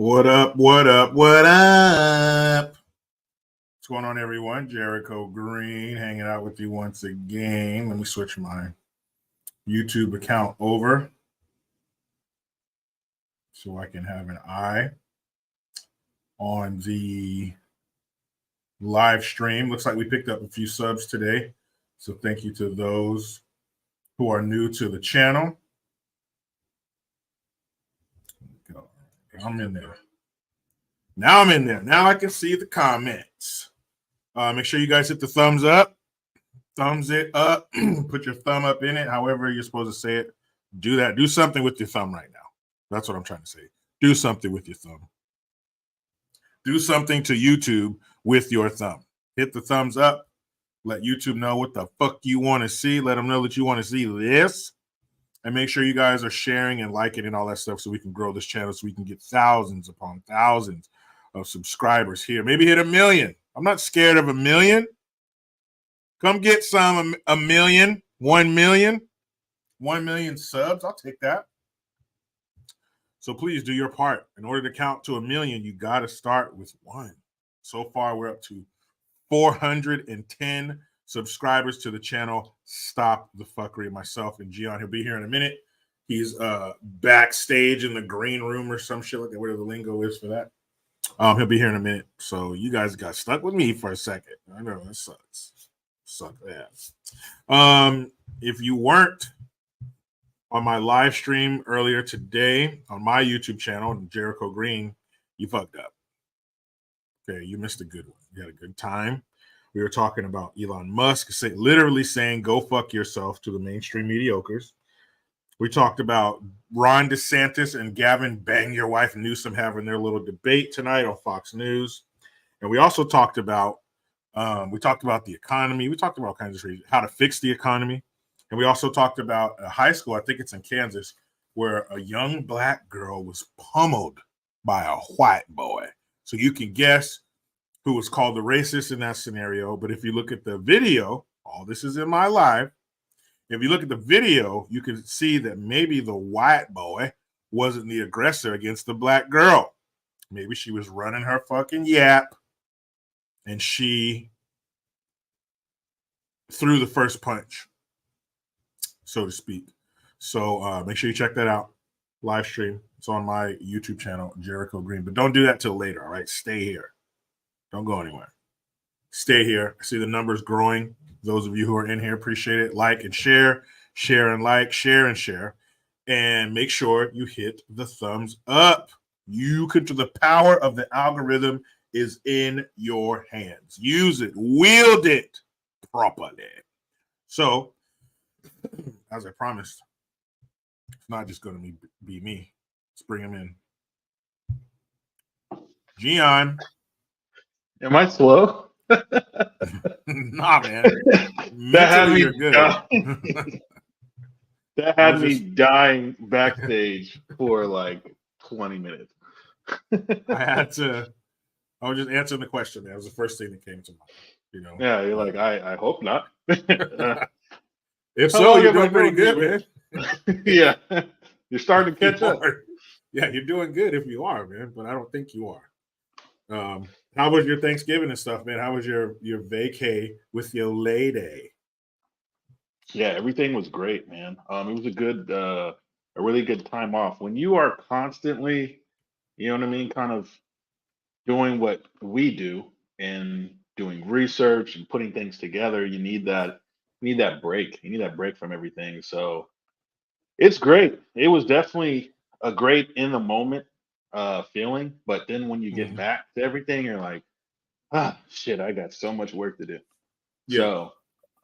What up, what up, what up? What's going on, everyone? Jericho Green hanging out with you once again. Let me switch my YouTube account over so I can have an eye on the live stream. Looks like we picked up a few subs today. So thank you to those who are new to the channel. I'm in there. Now I'm in there. Now I can see the comments. Make sure you guys hit the thumbs up. Thumbs it up. Put your thumb up in it. However you're supposed to say it. Do that. Do something with your thumb right now. That's what I'm trying to say. Do something with your thumb. Do something to YouTube with your thumb. Hit the thumbs up. Let YouTube know what the fuck you want to see. Let them know that you want to see this. And make sure you guys are sharing and liking and all that stuff so we can grow this channel, so we can get thousands upon thousands of subscribers here. Maybe hit 1 million. I'm not scared of 1 million. Come get some, 1 million, 1 million, 1 million subs. I'll take that. So please do your part. In order to count to 1 million, you got to start with one. So far, we're up to 410 subscribers to the channel. Stop the fuckery. Myself and GION, he'll be here in a minute. He's backstage in the green room or some shit like that, whatever the lingo is for that. He'll be here in a minute. So you guys got stuck with me for a second. I know that sucks. Suck that. If you weren't on my live stream earlier today on my YouTube channel, Jericho Green, you fucked up. Okay, you missed a good one. You had a good time. We were talking about Elon Musk literally saying, go fuck yourself to the mainstream mediocres. We talked about Ron DeSantis and Gavin Bang Your Wife Newsom having their little debate tonight on Fox News. And we also talked about the economy. We talked about all kinds of reasons, how to fix the economy. And we also talked about a high school, I think it's in Kansas, where a young black girl was pummeled by a white boy. So you can guess who was called the racist in that scenario. But if you look at the video, all this is in my live. If you look at the video, you can see that maybe the white boy wasn't the aggressor against the black girl. Maybe she was running her fucking yap and she threw the first punch, so to speak. So make sure you check that out. Live stream. It's on my YouTube channel, Jericho Green. But don't do that till later, all right? Stay here. Don't go anywhere. Stay here. I see the numbers growing. Those of you who are in here, appreciate it. Like and share. Share and like. Share and share. And make sure you hit the thumbs up. The power of the algorithm is in your hands. Use it. Wield it properly. So, as I promised, it's not just going to be me. Let's bring him in. GION. Am I slow? Nah, man. Mentally, you're good. That had me dying backstage for like 20 minutes. I was just answering the question. That was the first thing that came to mind. You know? Yeah, you're like, I hope not. If so, you're doing pretty good, man. Yeah. You're starting to catch up. Yeah, you're doing good if you are, man, but I don't think you are. How was your Thanksgiving and stuff, man? How was your vacay with your lady? Yeah, everything was great, man. It was a really good time off. When you are constantly, you know what I mean, kind of doing what we do and doing research and putting things together, you need that break. You need that break from everything. So it's great. It was definitely a great in the moment feeling, but then when you get back to everything, you're like, shit, I got so much work to do. Yeah. So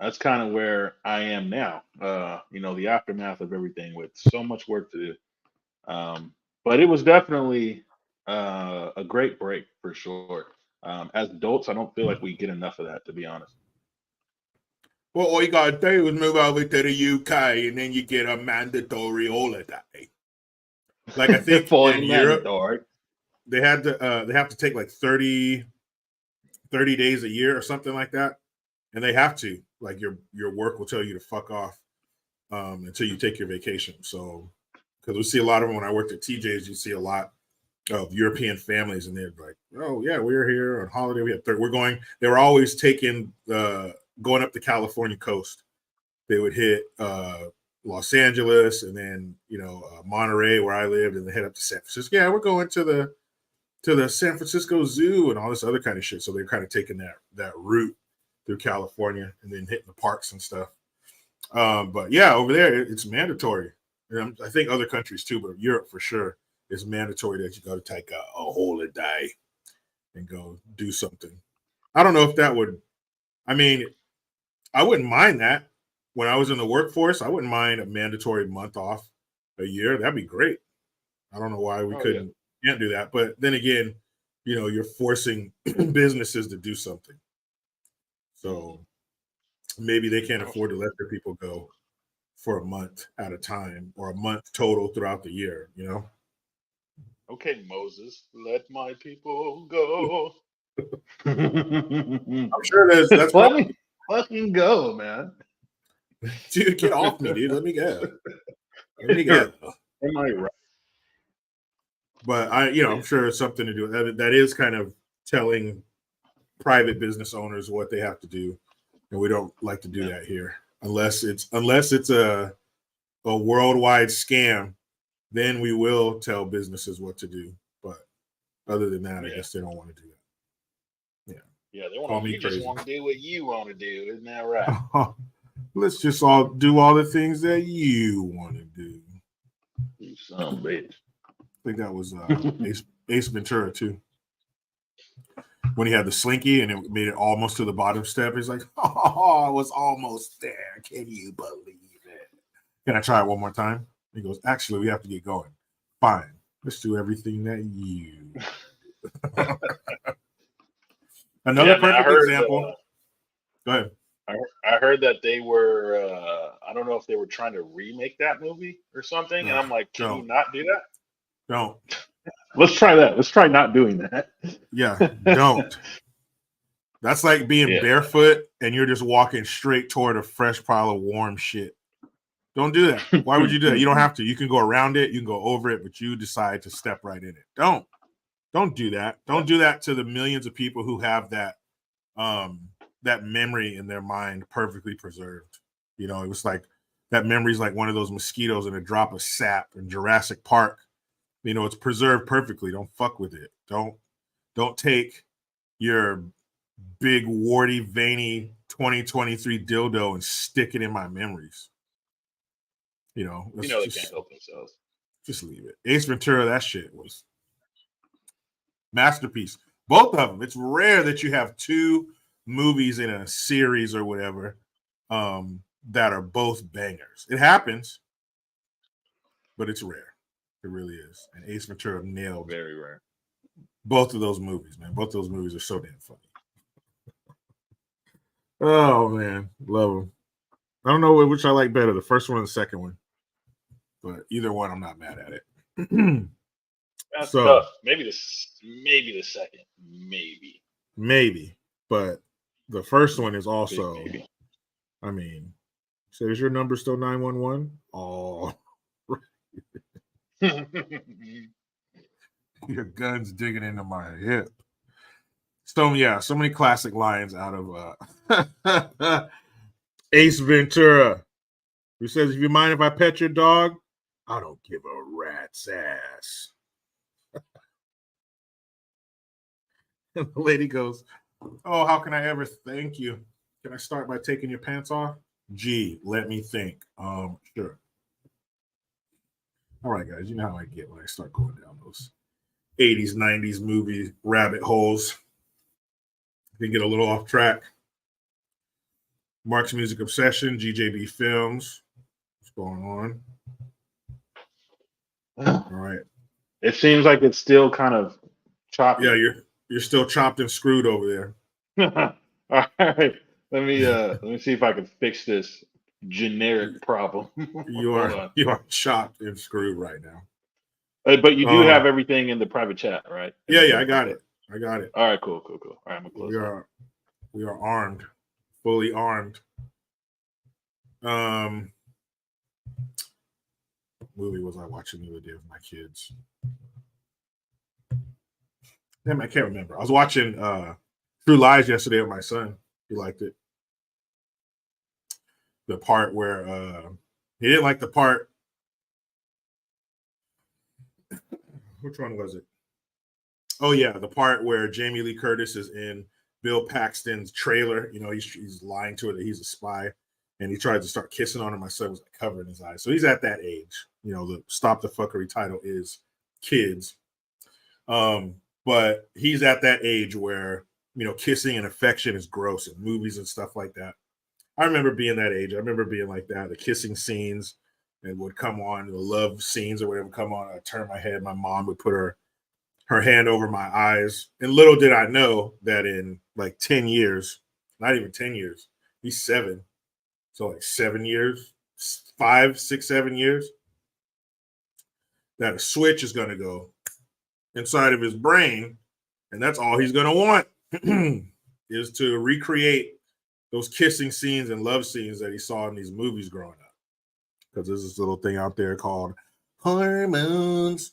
that's kind of where I am now. The aftermath of everything with so much work to do. But it was definitely a great break for sure. As adults, I don't feel like we get enough of that, to be honest. Well, all you gotta do is move over to the UK, and then you get a mandatory holiday. Like I think in Europe, they have to take like 30 days a year or something like that, and they have to, like, your work will tell you to fuck off until you take your vacation. So because we see a lot of them when I worked at TJ's, you see a lot of European families, and they're like, "Oh yeah, we're here on holiday. We're going." They were always taking going up the California coast. They would hit Los Angeles, and then Monterey, where I lived, and they head up to San Francisco. Yeah, we're going to the San Francisco Zoo and all this other kind of shit. So they're kind of taking that route through California and then hitting the parks and stuff. But yeah, over there it's mandatory. And I think other countries too, but Europe for sure is mandatory that you go to take a holiday and go do something. I don't know if that would. I mean, I wouldn't mind that. When I was in the workforce, I wouldn't mind a mandatory month off a year. That'd be great. I don't know why we Oh yeah. can't do that. But then again, you're forcing businesses to do something. So maybe they can't afford to let their people go for a month at a time or a month total throughout the year, Okay, Moses, let my people go. I'm sure that's Let probably, me fucking go, man. dude, get off me, dude. Let me go. Let me go. Am I right? But I'm sure it's something to do with that. That is kind of telling private business owners what they have to do. And we don't like to do that here. Unless it's a worldwide scam, then we will tell businesses what to do. But other than that, I guess they don't want to do that. Yeah, they want Call to. me You crazy. just want to do what you want to do, isn't that right? Let's just all do all the things that you want to do. You son of a bitch. I think that was Ace Ventura too. When he had the slinky and it made it almost to the bottom step, he's like, "Oh, I was almost there. Can you believe it? Can I try it one more time?" He goes, "Actually, we have to get going." Fine. Let's do everything that you. Another Man, I perfect heard. example. Go ahead. I heard that they were. I don't know if they were trying to remake that movie or something, and I'm like, can you not do that? Don't. Let's try that. Let's try not doing that. Yeah, don't. That's like being barefoot and you're just walking straight toward a fresh pile of warm shit. Don't do that. Why would you do that? You don't have to. You can go around it, you can go over it, but you decide to step right in it. Don't do that. Don't do that to the millions of people who have that that memory in their mind perfectly preserved. It was like that memory is like one of those mosquitoes in a drop of sap in Jurassic Park. It's preserved perfectly. Don't fuck with it. Don't take your big warty veiny 2023 dildo and stick it in my memories. They can't help themselves. Just leave it. Ace Ventura, that shit was masterpiece. Both of them. It's rare that you have two movies in a series or whatever that are both bangers. It happens, but it's rare. It really is. And Ace Ventura nailed very rare both of those movies, man. Both of those movies are so damn funny. Oh man, love them. I don't know which I like better, the first one or the second one, but either one, I'm not mad at it. That's tough. Maybe the second, maybe, but the first one is also. I mean, so is your number still 911? Oh, your gun's digging into my hip. So yeah, so many classic lines out of Ace Ventura, who says, "If you mind if I pet your dog, I don't give a rat's ass." And the lady goes, "Oh, how can I ever thank you? Can I start by taking your pants off?" Gee, let me think. Sure. All right, guys, you know how I get when I start going down those 80s, 90s movie rabbit holes. I can get a little off track. Mark's Music Obsession, GJB Films. What's going on? All right. It seems like it's still kind of choppy. Yeah, you're still chopped and screwed over there. All right. Let me see if I can fix this generic problem. You are chopped and screwed right now. But you do have everything in the private chat, right? Yeah, I got it. All right, cool. All right, I'm gonna close. We are armed, fully armed. What movie was I watching the other day with my kids? Damn, I can't remember. I was watching True Lies yesterday with my son. He liked it. The part where he didn't like the part. Which one was it? Oh yeah, the part where Jamie Lee Curtis is in Bill Paxton's trailer. You know, he's lying to her that he's a spy, and he tried to start kissing on her. My son was like covering his eyes. So he's at that age. You know, the Stop the Fuckery title is kids. But he's at that age where, you know, kissing and affection is gross in movies and stuff like that. I remember being that age. I remember being like that. The kissing scenes and would come on, the love scenes or whatever come on. I'd turn my head. My mom would put her hand over my eyes. And little did I know that in like 10 years, not even 10 years, he's 7. So like 7 years, 5, 6, 7 years, that a switch is going to go inside of his brain. And that's all he's going to want is to recreate those kissing scenes and love scenes that he saw in these movies growing up. Because there's this little thing out there called hormones.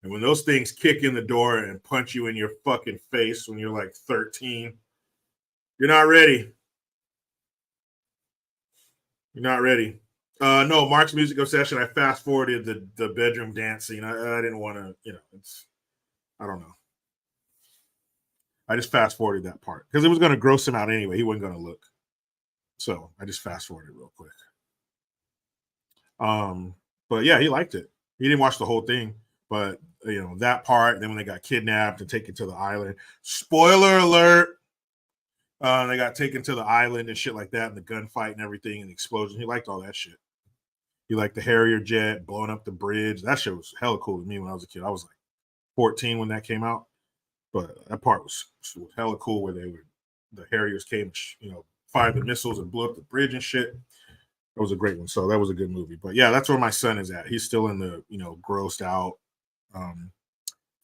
And when those things kick in the door and punch you in your fucking face when you're like 13, you're not ready. You're not ready. No, Mark's music obsession. I fast forwarded the bedroom dance scene. I didn't want to, you know, I don't know. I just fast forwarded that part because it was going to gross him out anyway. He wasn't going to look. So I just fast forwarded real quick. But yeah, he liked it. He didn't watch the whole thing, but you know, that part, then when they got kidnapped and taken to the island, spoiler alert, they got taken to the island and shit like that, and the gunfight and everything and the explosion. He liked all that shit. He liked the Harrier jet blowing up the bridge. That shit was hella cool to me when I was a kid. I was like 14 when that came out, but that part was hella cool where the Harriers came, you know, fired the missiles and blew up the bridge and shit. That was a great one. So that was a good movie. But yeah, that's where my son is at. He's still in the, you know, grossed out,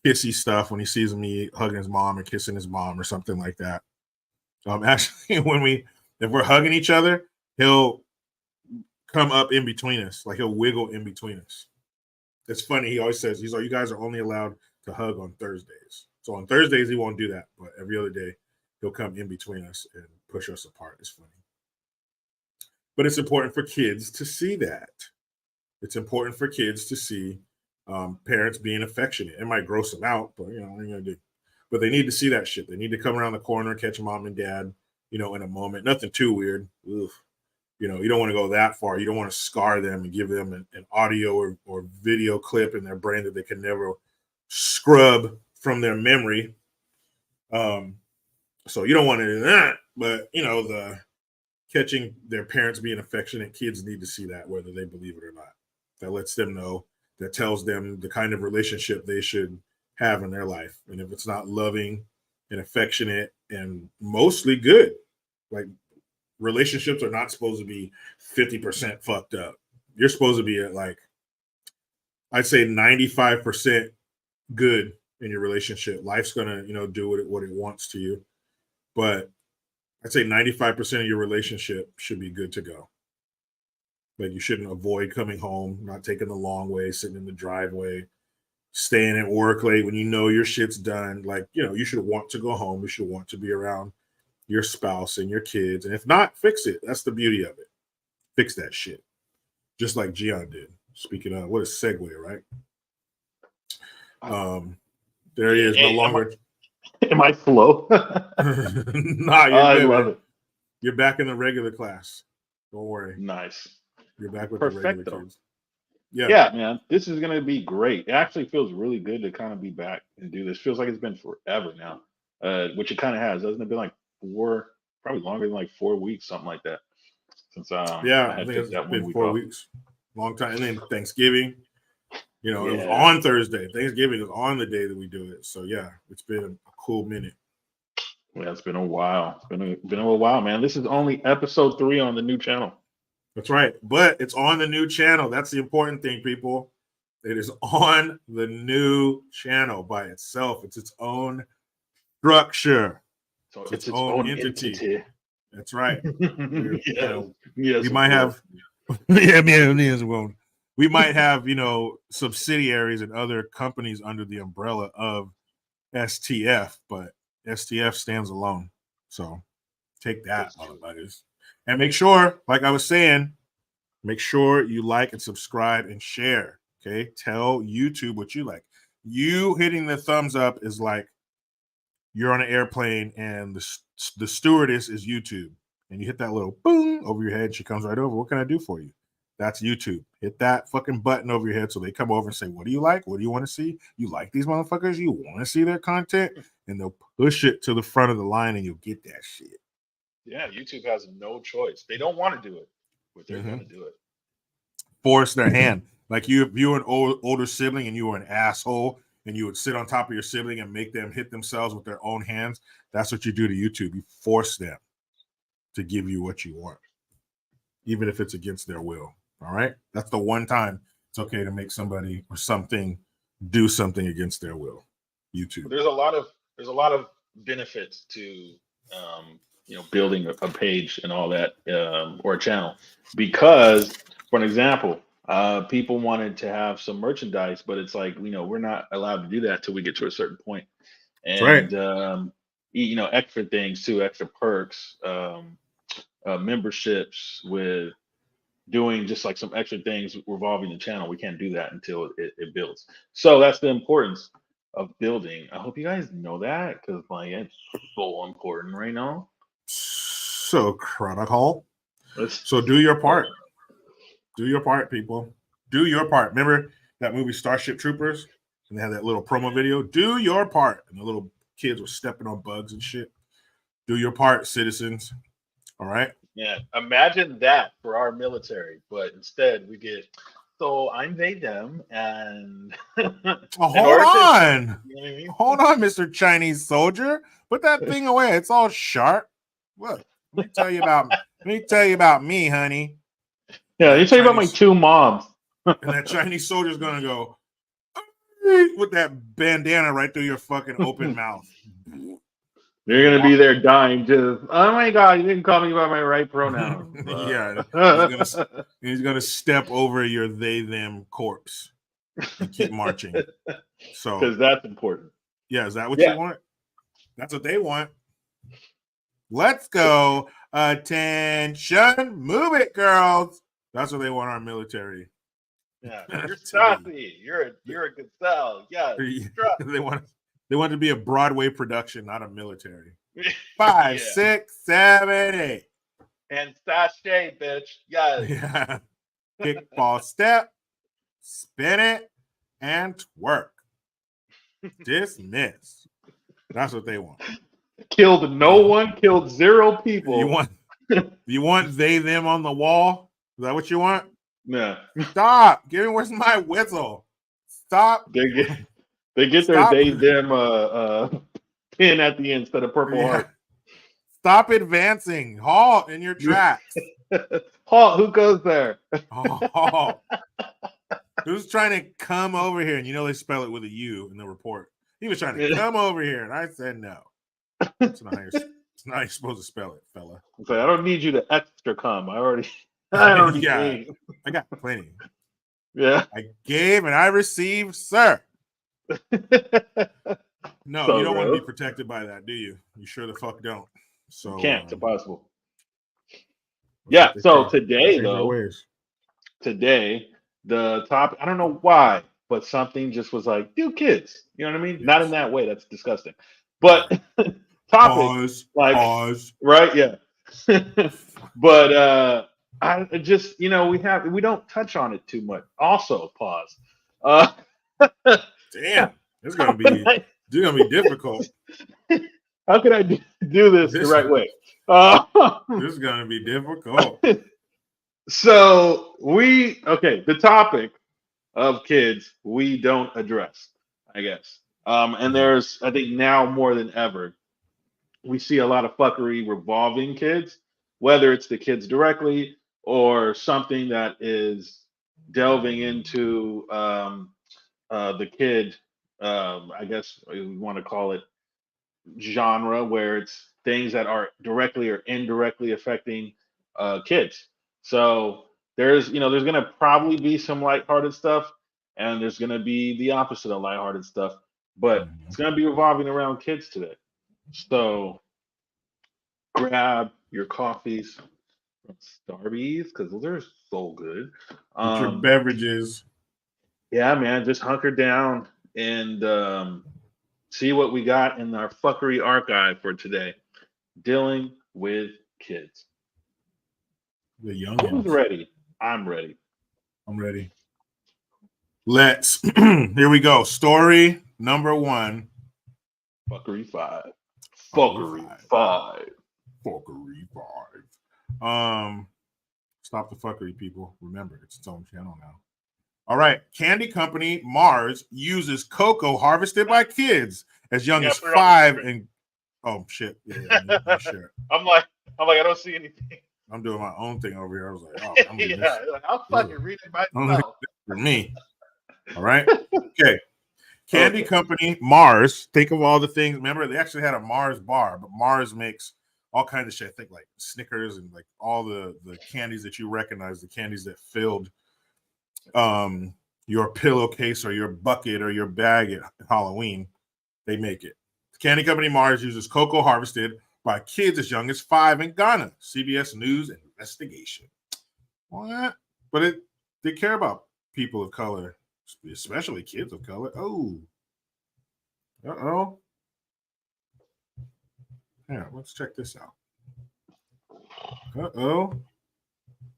kissy stuff when he sees me hugging his mom or kissing his mom or something like that. Actually, if we're hugging each other, he'll come up in between us, like he'll wiggle in between us. It's funny. He always says, you guys are only allowed to hug on Thursdays. So on Thursdays, he won't do that. But every other day, he'll come in between us and push us apart. It's funny. But it's important for kids to see that. It's important for kids to see parents being affectionate. It might gross them out, but you know, what are you gonna do? But they need to see that shit. They need to come around the corner, catch mom and dad, you know, in a moment. Nothing too weird. Oof. You know, you don't want to go that far. You don't want to scar them and give them an audio or video clip in their brain that they can never scrub from their memory. So you don't want to do that. But, you know, the catching their parents being affectionate, kids need to see that, whether they believe it or not. That lets them know, that tells them the kind of relationship they should have in their life. And if it's not loving and affectionate and mostly good, like relationships are not supposed to be 50% fucked up. You're supposed to be at like, I'd say 95% good in your relationship. Life's gonna, you know, do what it wants to you. But I'd say 95% of your relationship should be good to go. Like you shouldn't avoid coming home, not taking the long way, sitting in the driveway, staying at work late when you know your shit's done. Like, you know, you should want to go home. You should want to be around your spouse and your kids. And if not, fix it. That's the beauty of it. Fix that shit. Just like GION did. Speaking of, what a segue, right? There he is, no longer. Am I slow? Nah, you're I good, love man. it. You're back in the regular class. Don't worry. Nice. You're back with the regular kids. Yeah, man. This is gonna be great. It actually feels really good to kind of be back and do this. Feels like it's been forever now. Which it kind of has. Hasn't it been like probably longer than like 4 weeks, something like that. Since I had think took it's that 1 been week 4 off. weeks. Long time. And then Thanksgiving. You know, It was Yeah. on Thursday. Thanksgiving is on the day that we do it. So yeah, it's been a cool minute. Yeah, it's been a while. It's been a little while, man. This is only episode 3 on the new channel. That's right. But it's on the new channel. That's the important thing, people. It is on the new channel by itself. It's its own structure. So it's its own entity. That's right. Yes, We might have we might have, you know, subsidiaries and other companies under the umbrella of STF, but STF stands alone. So take that, motherfuckers. And make sure, like I was saying, make sure you like and subscribe and share. Okay. Tell YouTube what you like. You hitting the thumbs up is like you're on an airplane and the stewardess is YouTube. And you hit that little boom over your head. She comes right over. What can I do for you? That's YouTube. Hit that fucking button over your head so they come over and say, what do you like? What do you want to see? You like these motherfuckers? You want to see their content? And they'll push it to the front of the line and you'll get that shit. Yeah, YouTube has no choice. They don't want to do it, but they're going to do it. Force their hand. Like if you were an older sibling and you were an asshole and you would sit on top of your sibling and make them hit themselves with their own hands, that's what you do to YouTube. You force them to give you what you want, even if it's against their will. All right? That's the one time it's okay to make somebody or something do something against their will. YouTube. There's a lot of benefits to building a page and all that, or a channel, because, for an example, people wanted to have some merchandise, but it's like, we're not allowed to do that till we get to a certain point. And right. Extra things too, extra perks, memberships, with doing just like some extra things revolving the channel. We can't do that until it builds. So that's the importance of building. I hope you guys know that, because like it's so important right now. So critical. So do your part. Do your part, people. Do your part. Remember that movie Starship Troopers? And they had that little promo video. Do your part. And the little kids were stepping on bugs and shit. Do your part, citizens. All right. Yeah. Imagine that for our military, but instead we get, so I'm they them, and hold on. Hold on, Mr. Chinese soldier. Put that thing away. It's all sharp. Look, let me tell you about me, honey. Yeah, let me tell you about my two moms. And that Chinese soldier's gonna go with that bandana right through your fucking open mouth. You're gonna be there dying, just, oh my god, you didn't call me by my right pronoun. Yeah, he's gonna step over your they them corpse and keep marching. So because that's important. Yeah, is that what you want? That's what they want. Let's go. Attention, move it, girls. That's what they want our military. Yeah, you're sassy. You're a good cell. Yeah, they want to be a Broadway production, not a military. 5, 6, 7, 8. And sashay, bitch. Yes. Yeah. Kickball step, spin it, and twerk. Dismiss. That's what they want. Killed no one, killed 0 people. You want they them on the wall? Is that what you want? No. Stop. Give me, where's my whistle? Stop. They get their they them pin at the end instead of purple heart. Stop advancing. Halt in your tracks. Halt, who goes there? Halt. Who's trying to come over here? And they spell it with a U in the report. He was trying to come over here, and I said no. It's not how you're supposed to spell it, fella. Okay, I don't need you to extra come. I already gave. I got plenty. Yeah. I gave and I received, sir. No, so you don't want to be protected by that, do you? You sure the fuck don't. So you can't. It's impossible. Yeah. So today, though, the topic, I don't know why, but something just was like, do kids. You know what I mean? Yes. Not in that way. That's disgusting. But topic, pause. Right? Yeah. But I just, we don't touch on it too much. Also, pause. Damn, it's gonna be difficult. How can I do this the right way? This is gonna be difficult. So the topic of kids we don't address, I guess. And there's, I think now more than ever, we see a lot of fuckery revolving kids, whether it's the kids directly or something that is delving into the kid, I guess we want to call it genre, where it's things that are directly or indirectly affecting kids. So there's going to probably be some lighthearted stuff, and there's going to be the opposite of lighthearted stuff. but it's going to be revolving around kids today. So grab your coffees from Starbucks because those are so good. Get your beverages. Yeah, man, just hunker down and see what we got in our fuckery archive for today. Dealing with kids. The Who's youngins. ready? I'm ready. I'm ready. Let's. Here we go. Story number 1. Fuckery 5. Fuckery 5. Fuckery 5. Stop the fuckery, people. Remember, it's its own channel now. All right. Candy company Mars uses cocoa harvested by kids as young as 5 and oh shit. Yeah, sure. I'm like, I don't see anything. I'm doing my own thing over here. I was like, oh, I'm doing yeah, this. I'll fucking read it myself. For me. All right. Okay. Candy company Mars. Think of all the things. Remember, they actually had a Mars bar, but Mars makes all kinds of shit. I think like Snickers and like all the candies that you recognize, the candies that filled your pillowcase or your bucket or your bag at Halloween. They make it. The candy company Mars uses cocoa harvested by kids as young as 5 in Ghana. CBS News investigation. What? But they care about people of color, especially kids of color. Oh. Uh-oh. Yeah, let's check this out. Uh-oh.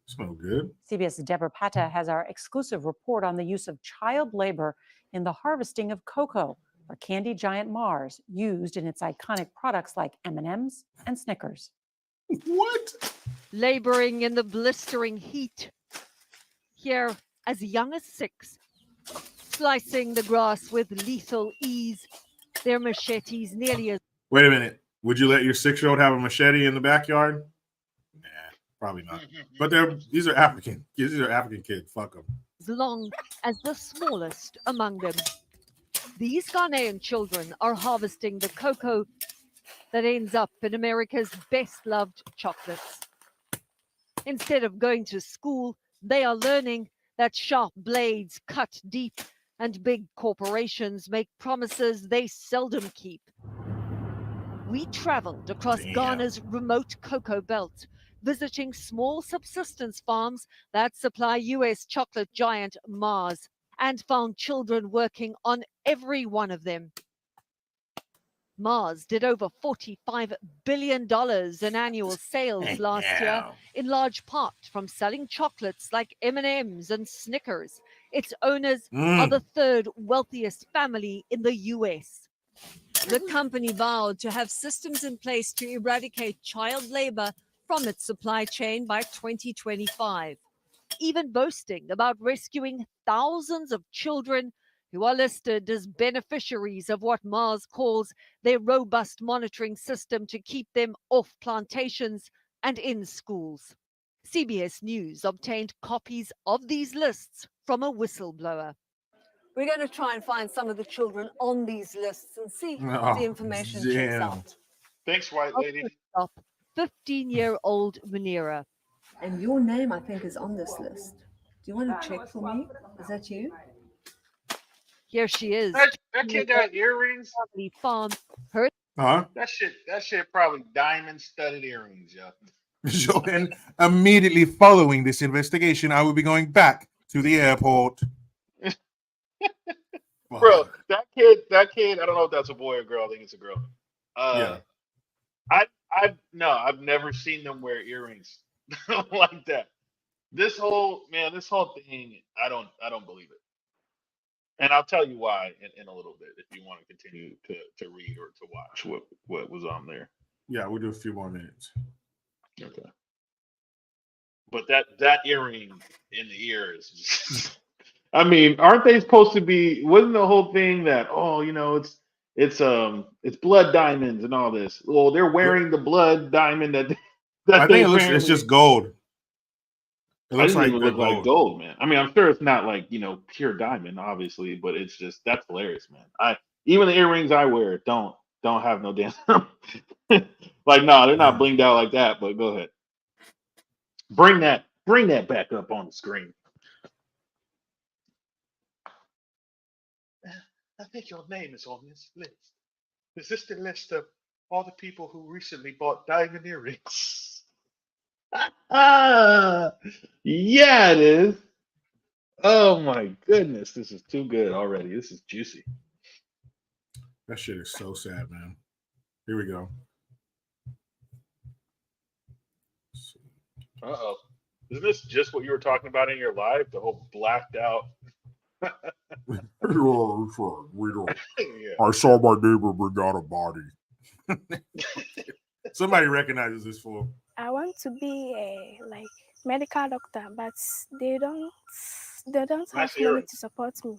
Smell good. CBS's Deborah Pata has our exclusive report on the use of child labor in the harvesting of cocoa for candy giant Mars, used in its iconic products like M&Ms and Snickers. What? Laboring in the blistering heat. Here, as young as 6, slicing the grass with lethal ease, their machetes nearly as... Wait a minute. Would you let your 6-year-old have a machete in the backyard? Nah, probably not. But these are African. These are African kids. Fuck them. As long as the smallest among them. These Ghanaian children are harvesting the cocoa that ends up in America's best-loved chocolates. Instead of going to school, they are learning that sharp blades cut deep and big corporations make promises they seldom keep. We traveled across Ghana's remote cocoa belt, visiting small subsistence farms that supply U.S. chocolate giant Mars, and found children working on every one of them. Mars did over $45 billion in annual sales last year, in large part from selling chocolates like M&Ms and Snickers. Its owners are the 3rd wealthiest family in the U.S. The company vowed to have systems in place to eradicate child labor from its supply chain by 2025. Even boasting about rescuing thousands of children who are listed as beneficiaries of what Mars calls their robust monitoring system to keep them off plantations and in schools. CBS News obtained copies of these lists from a whistleblower. We're going to try and find some of the children on these lists and see if the information checks out. Thanks, white lady. 15-year-old Munira. And your name, I think, is on this list. Do you want to check for me? Is that you? Here she is. That kid got earrings. Farm. Her. That shit probably diamond-studded earrings, yo. So, and immediately following this investigation, I will be going back to the airport. Bro, that kid, I don't know if that's a boy or girl. I think it's a girl. Yeah. I've never seen them wear earrings like that. This whole thing, I don't believe it. And I'll tell you why in a little bit if you want to continue to read or to watch what was on there. Yeah, we'll do a few more minutes. Okay. But that earring in the ear is just, I mean, aren't they supposed to be? Wasn't the whole thing that it's blood diamonds and all this? Well, they're wearing the blood diamond that I think it's just gold. It looks like gold, man. I mean, I'm sure it's not like pure diamond, obviously, but it's just that's hilarious, man. Even the earrings I wear don't have no damn like no, they're not blinged out like that. But go ahead, bring that back up on the screen. I think your name is on this list. Is this the list of all the people who recently bought diamond earrings? Yeah, it is. Oh my goodness, this is too good already. This is juicy. That shit is so sad, man. Here we go. Uh-oh. Isn't this just what you were talking about in your live? The whole blacked out. We don't. Yeah. I saw my neighbor bring out a body. Somebody recognizes this fool. I want to be a medical doctor, but they don't have Nice money earring. to support me.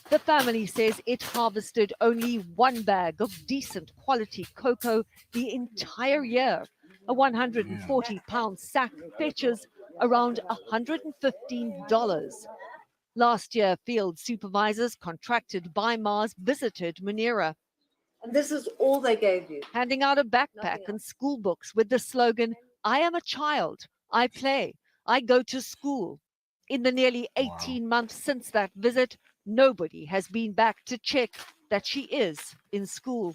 The family says it harvested only one bag of decent quality cocoa the entire year. A 140-pound sack fetches around $115. Last year, field supervisors contracted by Mars visited Munira, And this is all they gave you. handing out a backpack and school books with the slogan, "I am a child, I play, I go to school." In the nearly 18 months since that visit, nobody has been back to check that she is in school.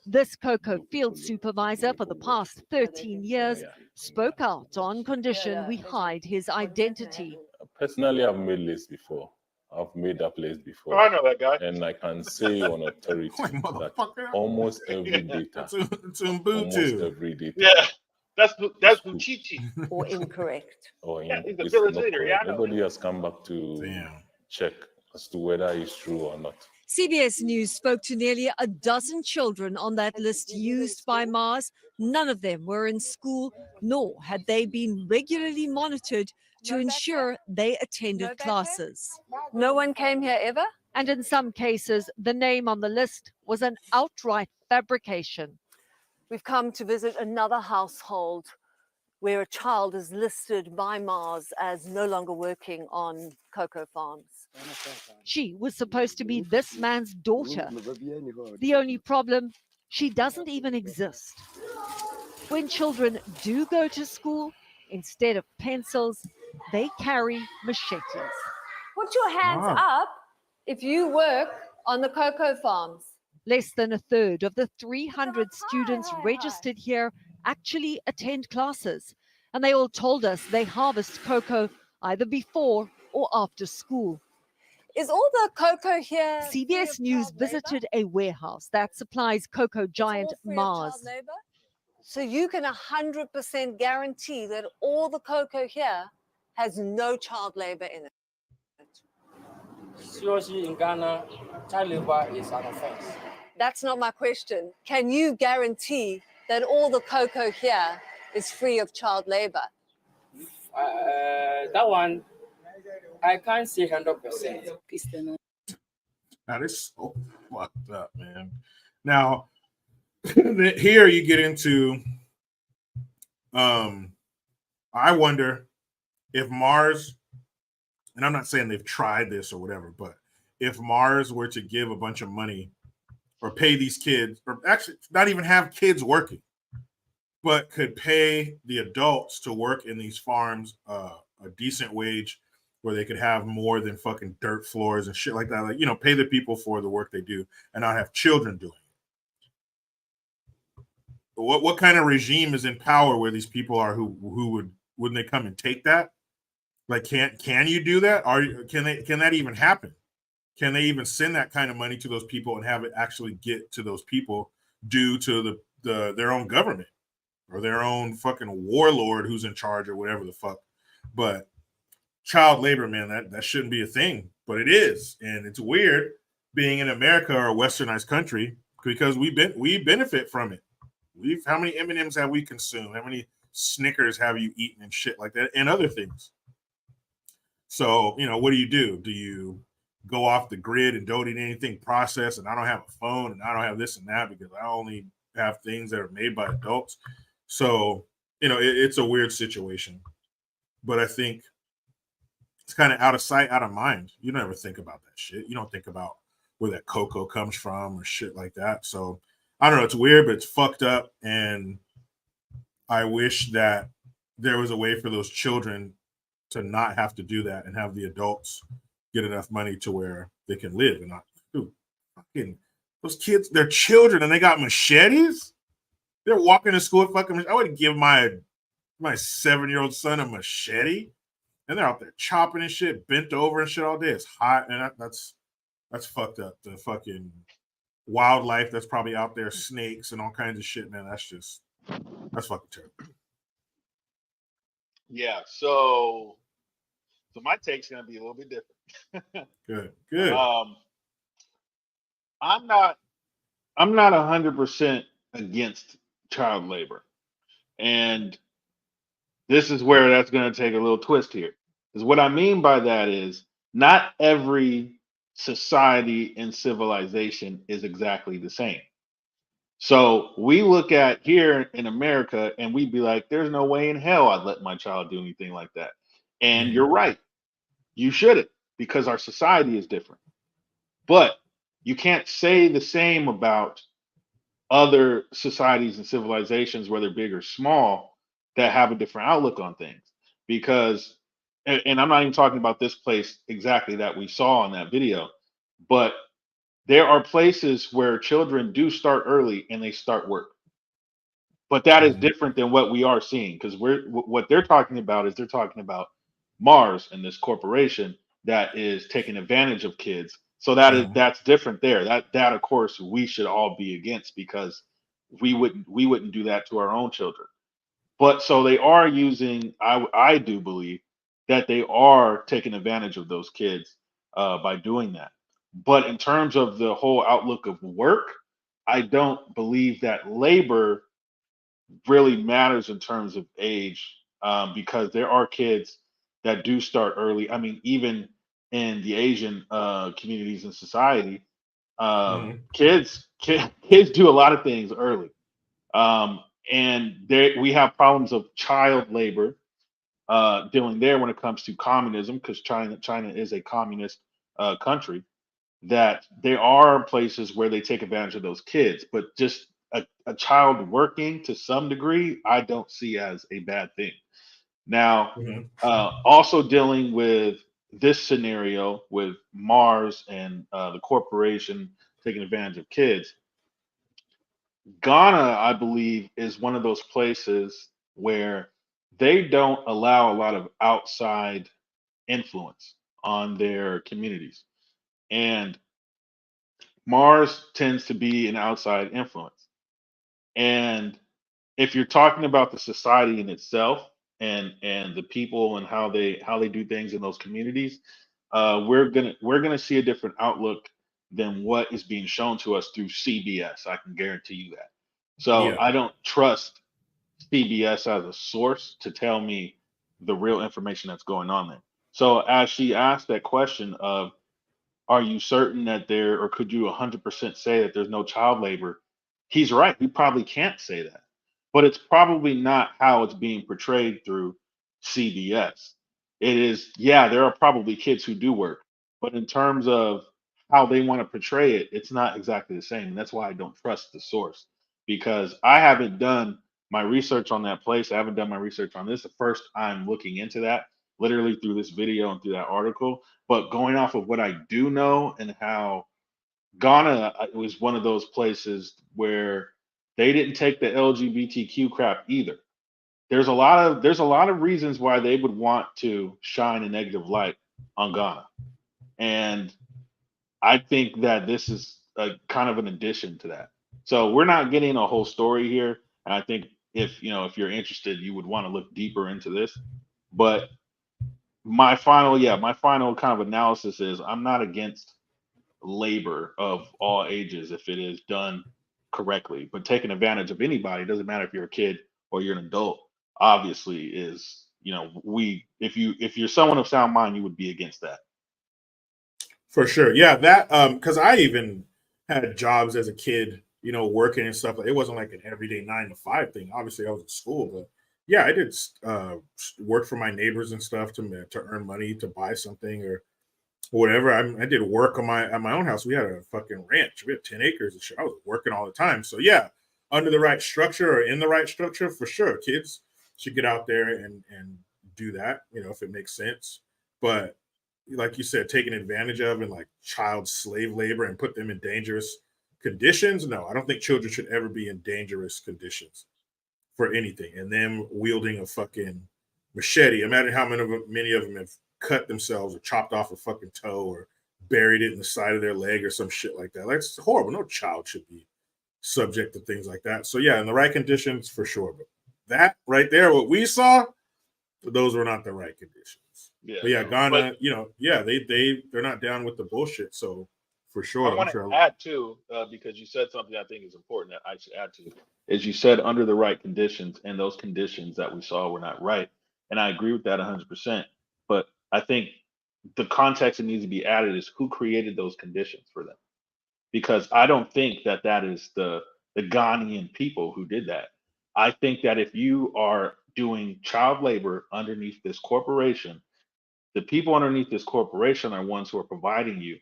This cocoa field supervisor for the past 13 years spoke out on condition we hide his identity. Personally, I've made lists before. I've made that list Oh, before. I know that guy. And I can say on authority Wait, that motherfucker. almost every data, It's almost Ubuntu. every data, Yeah. That's It's cool. Buchichi. Or incorrect. or Yeah, he's the it's village not leader. correct. Yeah, I know Nobody has come back to Damn. check as to whether it's true or not. CBS News spoke to nearly a dozen children on that list used by Mars. None of them were in school, nor had they been regularly monitored to ensure they attended classes. No one came here ever? And in some cases, the name on the list was an outright fabrication. We've come to visit another household where a child is listed by Mars as no longer working on cocoa farms. She was supposed to be this man's daughter. The only problem, she doesn't even exist. When children do go to school, instead of pencils, they carry machetes. Put your hands up if you work on the cocoa farms. Less than a third of the 300 students registered here actually attend classes. And they all told us they harvest cocoa either before or after school. Is all the cocoa here? free CBS of News child labor? visited a warehouse that supplies cocoa It's giant all free of Mars. child labor? So you can 100% guarantee that all the cocoa here has no child labor in it. Seriously, in Ghana, child labor is an offense. That's not my question. Can you guarantee that all the cocoa here is free of child labor? That one, I can't say 100%. That is so fucked up, man. Now, here you get into, I wonder if Mars, and I'm not saying they've tried this or whatever, but if Mars were to give a bunch of money or pay these kids, or actually not even have kids working, but could pay the adults to work in these farms a decent wage where they could have more than fucking dirt floors and shit like that. Like, you know, pay the people for the work they do and not have children doing it. What kind of regime is in power where these people are who wouldn't they come and take that? Like, can you do that? Can that even happen? Can they even send that kind of money to those people and have it actually get to those people due to their own government or their own fucking warlord who's in charge or whatever the fuck? But child labor, man, that shouldn't be a thing, but it is, and it's weird being in America or a westernized country because we benefit from it. How many M&Ms have we consumed? How many Snickers have you eaten and shit like that, and other things? So, you know, what do? Do you go off the grid and don't eat anything processed? And I don't have a phone, and I don't have this and that because I only have things that are made by adults. So, you know, it's a weird situation. But I think it's kind of out of sight, out of mind. You don't ever think about that shit. You don't think about where that cocoa comes from or shit like that. So I don't know. It's weird, but it's fucked up. And I wish that there was a way for those children to not have to do that and have the adults get enough money to where they can live and not do. fucking those kids, they're children and they got machetes. They're walking to school with fucking. I wouldn't give my 7-year-old son a machete, and they're out there chopping and shit, bent over and shit all day. It's hot, and that's fucked up. The fucking wildlife that's probably out there, snakes and all kinds of shit, man. That's fucking terrible. Yeah. So my take's gonna be a little bit different. Good. I'm not 100% against child labor, and this is where that's going to take a little twist here. Because what I mean by that is not every society and civilization is exactly the same. So we look at here in America and we'd be like, there's no way in hell I'd let my child do anything like that. And you're right. You shouldn't, because our society is different. But you can't say the same about other societies and civilizations, whether big or small, that have a different outlook on things. Because, and I'm not even talking about this place exactly that we saw in that video, but there are places where children do start early and they start work. But that is different than what we are seeing, because what they're talking about is they're talking about Mars and this corporation that is taking advantage of kids. So that's different there. That of course we should all be against, because we wouldn't do that to our own children. But so they are using, I do believe that they are taking advantage of those kids by doing that. But in terms of the whole outlook of work, I don't believe that labor really matters in terms of age, because there are kids that do start early. I mean, even in the Asian communities and society, kids do a lot of things early, and we have problems of child labor dealing there when it comes to communism, because China is a communist country. That there are places where they take advantage of those kids, but just a child working to some degree, I don't see as a bad thing. Now, also dealing with this scenario with Mars and the corporation taking advantage of kids, Ghana, I believe, is one of those places where they don't allow a lot of outside influence on their communities. And Mars tends to be an outside influence. And if you're talking about the society in itself and the people and how they do things in those communities, we're gonna see a different outlook than what is being shown to us through CBS. I can guarantee you that. So I don't trust CBS as a source to tell me the real information that's going on there. So as she asked that question of, are you certain that there, or could you 100% say that there's no child labor? He's right. We probably can't say that, but it's probably not how it's being portrayed through CBS. It is, yeah, there are probably kids who do work, but in terms of how they want to portray it, it's not exactly the same. And that's why I don't trust the source, because I haven't done my research on that place. I haven't done my research on this. The first I'm looking into that, literally through this video and through that article. But going off of what I do know and how Ghana was one of those places where they didn't take the LGBTQ crap either. There's a lot of reasons why they would want to shine a negative light on Ghana, and I think that this is a kind of an addition to that. So we're not getting a whole story here, and I think if you're interested, you would want to look deeper into this. But my final kind of analysis is, I'm not against labor of all ages if it is done correctly, but taking advantage of anybody, doesn't matter if you're a kid or you're an adult, obviously is, if you're someone of sound mind, you would be against that. For sure. Yeah, that because I even had jobs as a kid, working and stuff. It wasn't like an everyday 9 to 5 thing. Obviously I was at school, but yeah, I did work for my neighbors and stuff to earn money to buy something or whatever. I did work on at my own house. We had a fucking ranch. We had 10 acres and shit. I was working all the time. So yeah, under the right structure or in the right structure, for sure, kids should get out there and do that, if it makes sense. But like you said, taken advantage of and like child slave labor and put them in dangerous conditions. No, I don't think children should ever be in dangerous conditions for anything. And them wielding a fucking machete. Imagine how many of them have cut themselves or chopped off a fucking toe or buried it in the side of their leg or some shit like that. Like, it's horrible. No child should be subject to things like that. So yeah, in the right conditions for sure. But that right there, what we saw, those were not the right conditions. Yeah, But yeah, no. Ghana, yeah, they're not down with the bullshit. So for sure, I want I'm to sure. add too, because you said something I think is important that I should add to, is you said under the right conditions, and those conditions that we saw were not right, and I agree with that 100%. But I think the context that needs to be added is who created those conditions for them, because I don't think that that is the Ghanaian people who did that. I think that if you are doing child labor underneath this corporation, the people underneath this corporation are ones who are providing you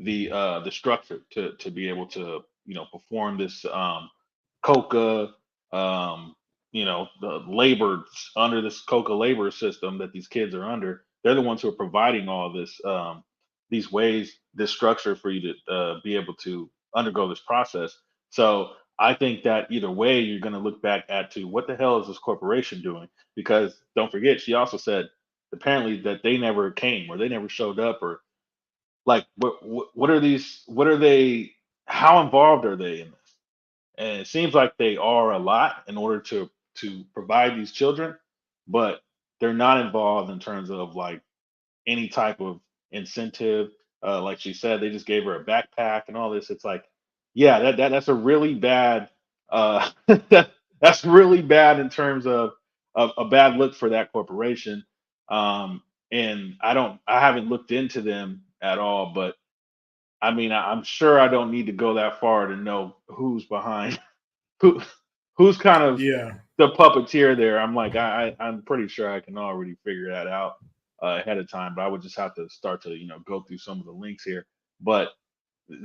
the structure to be able to perform this coca the labor under this coca labor system that these kids are under. They're the ones who are providing all this these ways, this structure for you to be able to undergo this process. So I think that either way you're going to look back at to what the hell is this corporation doing, because don't forget she also said apparently that they never came or they never showed up, or like what are these, what are they, how involved are they in this? And it seems like they are a lot in order to provide these children, but they're not involved in terms of like any type of incentive. Like she said, they just gave her a backpack and all this. It's like, yeah, that's a really bad that's really bad in terms of a bad look for that corporation. And I haven't looked into them at all, but I mean, I'm sure I don't need to go that far to know who's behind who, who's kind of Yeah, the puppeteer there. I'm like, I'm pretty sure I can already figure that out ahead of time, but I would just have to start to go through some of the links here. But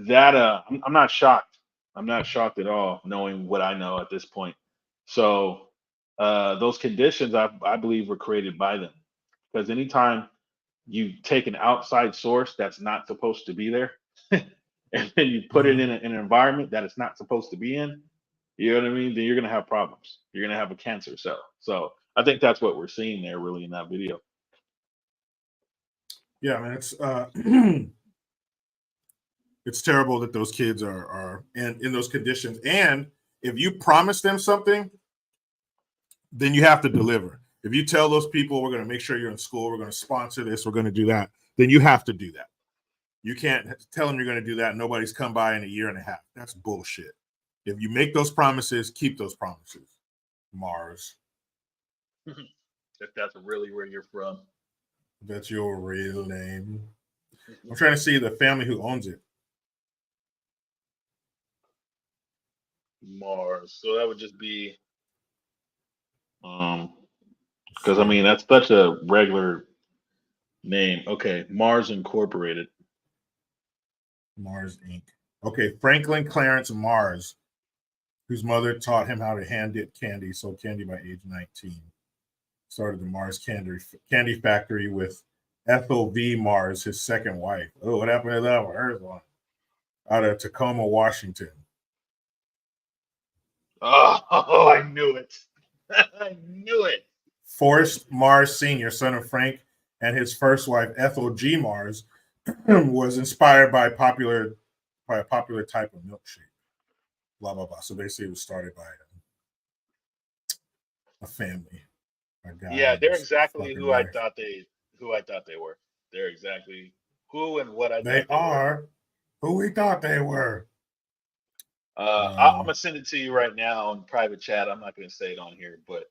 that I'm not shocked. I'm not shocked at all, knowing what I know at this point. So those conditions, I believe, were created by them, because anytime you take an outside source that's not supposed to be there and then you put it mhm. in an environment that it's not supposed to be in, you know what I mean? Then you're gonna have problems. You're gonna have a cancer cell. So I think that's what we're seeing there, really, in that video. Yeah, man, it's it's terrible that those kids are in those conditions. And if you promise them something, then you have to deliver. If you tell those people we're going to make sure you're in school, we're going to sponsor this, we're going to do that, then you have to do that. You can't tell them you're going to do that. Nobody's come by in a year and a half. That's bullshit. If you make those promises, keep those promises. Mars, If that's really where you're from. that's your real name. I'm trying to see the family who owns it. Mars. So that would just be because I mean that's such a regular name. Okay, Mars Incorporated. Mars Inc. Okay, Franklin Clarence Mars, whose mother taught him how to hand dip candy, sold candy by age 19. Started the Mars Candy Factory with Ethel V. Mars, his second wife. Oh, what happened to that one? Hers one. Out of Tacoma, Washington. Oh, I knew it. I knew it. Forrest Mars Sr., son of Frank and his first wife, Ethel G. Mars, was inspired by a popular type of milkshake. Blah blah blah. So basically, it was started by a family, a guy Yeah, and they're his exactly fucking who I wife. thought they were. They're exactly who and what I They thought they were. are who we thought they were. I'm gonna send it to you right now in private chat. I'm not gonna say it on here, but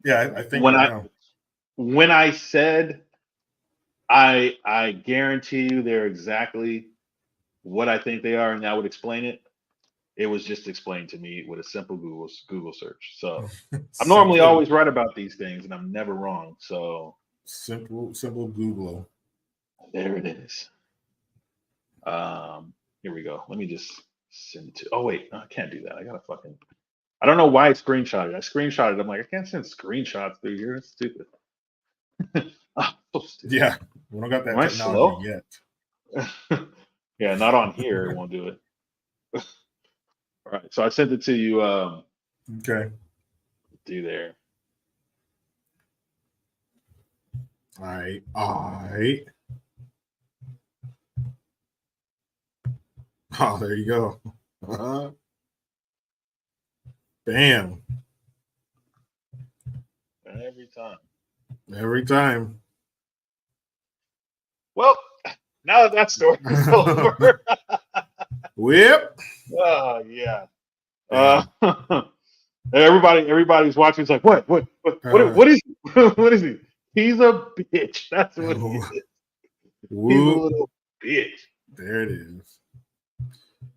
Yeah, I think when I I know. when I said I guarantee you they're exactly what I think they are, and that would explain it. It was just explained to me with a simple Google search. So I'm normally Simple, always right about these things, and I'm never wrong. So simple Google. there it is. Here we go. Let me just send it to. Oh wait, no, I can't do that. I gotta fucking. I don't know why I screenshotted. I screenshotted. I'm like, I can't send screenshots through here. It's stupid. Yeah, we don't got that Am I technology slow? yet. Yeah, not on here. It won't do it. All right, so I sent it to you. Okay. Do there. All right. All right. Oh, there you go. Bam. Every time. Every time. Well, now that story is over. Whip. Oh yeah. Bam. Everybody's watching. It's like, what is he? What is he? He's a bitch. That's what he is. He's a Whoop. little bitch. There it is.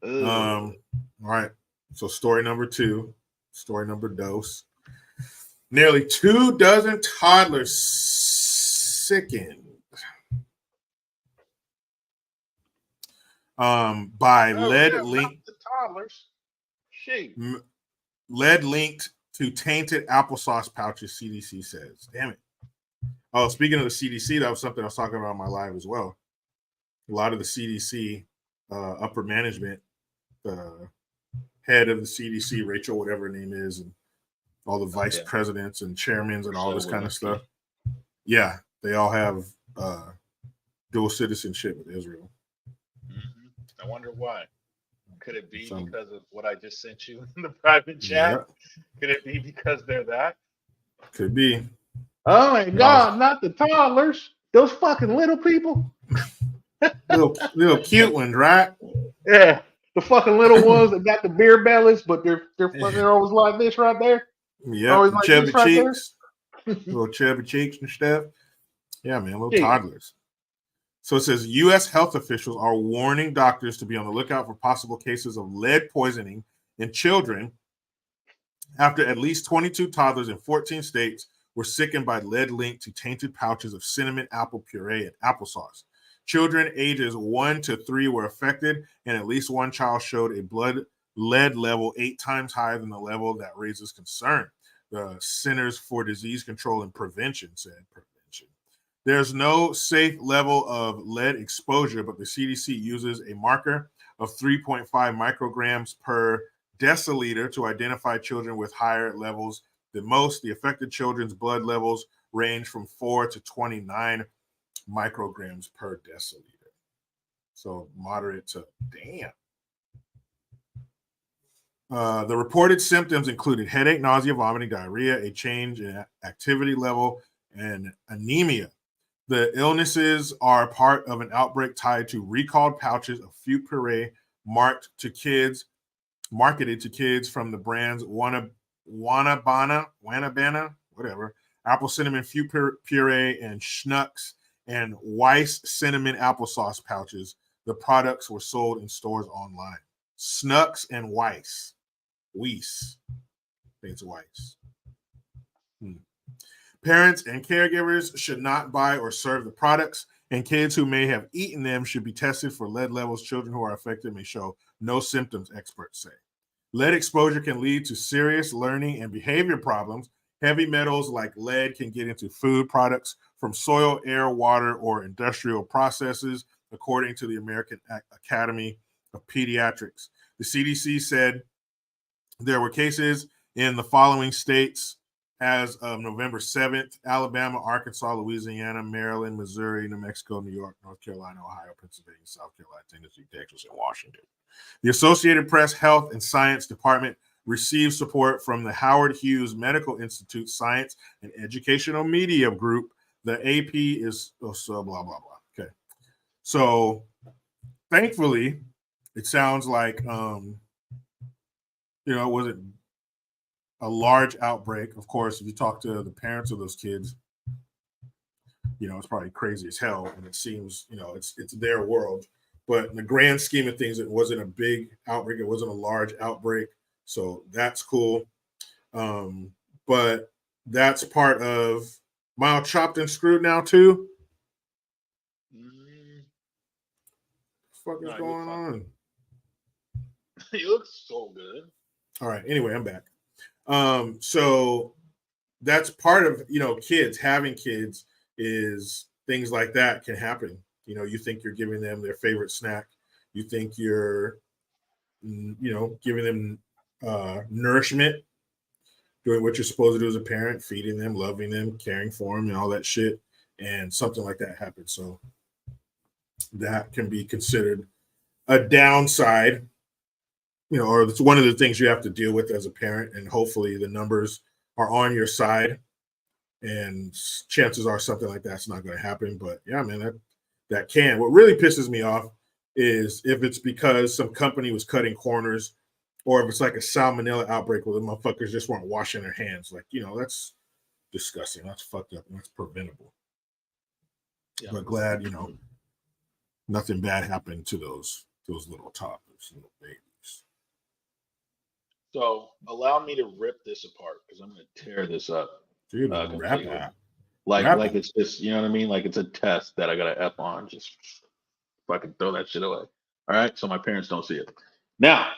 Ugh. All right. So story number 2. Story number dose. Nearly 24 toddlers sickened by Oh, lead yeah, not linked the toddlers. Shit. lead linked to tainted applesauce pouches, CDC says. Damn it. Oh, speaking of the CDC, that was something I was talking about in my live as well. A lot of the CDC upper management, the head of the CDC, Rachel, whatever her name is, and all the vice presidents and chairmen and all this kind of stuff. Yeah, they all have dual citizenship with Israel. I wonder why. Could it be because of what I just sent you in the private chat? Yeah. Could it be because they're that? Could be. Oh my God, not the toddlers. Those fucking little people. little cute ones, right? Yeah. The fucking little ones that got the beer bellies, but they're always like this right there. Yeah, Always the like chubby this right cheeks. Little chubby cheeks and stuff. Yeah, man, little Yeah. toddlers. So it says U.S. health officials are warning doctors to be on the lookout for possible cases of lead poisoning in children after at least 22 toddlers in 14 states were sickened by lead linked to tainted pouches of cinnamon apple puree and applesauce. Children ages 1 to 3 were affected, and at least one child showed a blood lead level 8 times higher than the level that raises concern. The Centers for Disease Control and Prevention said. There's no safe level of lead exposure, but the CDC uses a marker of 3.5 micrograms per deciliter to identify children with higher levels than most. The affected children's blood levels range from 4 to 29 micrograms per deciliter. So moderate to damn. The reported symptoms included headache, nausea, vomiting, diarrhea, a change in activity level, and anemia. The illnesses are part of an outbreak tied to recalled pouches of fruit puree marketed to kids from the brands Wanabana, whatever, apple cinnamon fruit puree, and Schnucks and Weiss cinnamon applesauce pouches. The products were sold in stores online. Schnucks and Weiss. I think it's Weiss. Parents and caregivers should not buy or serve the products, and kids who may have eaten them should be tested for lead levels. Children who are affected may show no symptoms, experts say. Lead exposure can lead to serious learning and behavior problems. Heavy metals like lead can get into food products from soil, air, water, or industrial processes, according to the American Academy of Pediatrics. The CDC said there were cases in the following states as of November 7th: Alabama, Arkansas, Louisiana, Maryland, Missouri, New Mexico, New York, North Carolina, Ohio, Pennsylvania, South Carolina, Tennessee, Texas, and Washington. The Associated Press Health and Science Department received support from the Howard Hughes Medical Institute Science and Educational Media Group. The AP is blah, blah, blah. Okay. So thankfully, it sounds like, it wasn't a large outbreak. Of course, if you talk to the parents of those kids, it's probably crazy as hell, and it seems, it's their world. But in the grand scheme of things, it wasn't a big outbreak. It wasn't a large outbreak, so that's cool. But that's part of Mild Chopped and Screwed now too. What the fuck is going on? He looks so good. All right. Anyway, I'm back. So that's part of, kids having kids. is things like that can happen. You know, you think you're giving them their favorite snack. You think you're, giving them nourishment, doing what you're supposed to do as a parent, feeding them, loving them, caring for them, and all that shit. And something like that happens. So that can be considered a downside, or it's one of the things you have to deal with as a parent. And hopefully the numbers are on your side. And chances are something like that's not going to happen. But yeah, man, that can. What really pisses me off is if it's because some company was cutting corners, or if it's like a salmonella outbreak where the motherfuckers just weren't washing their hands. Like, that's disgusting. That's fucked up. And that's preventable. Yeah. But glad, nothing bad happened to those little toddlers, little babies. So allow me to rip this apart because I'm going to tear this up. Dude, completely. Like Like it's just, you know what I mean? Like it's a test that I got to F on. Just fucking throw that shit away. All right. So my parents don't see it. Now,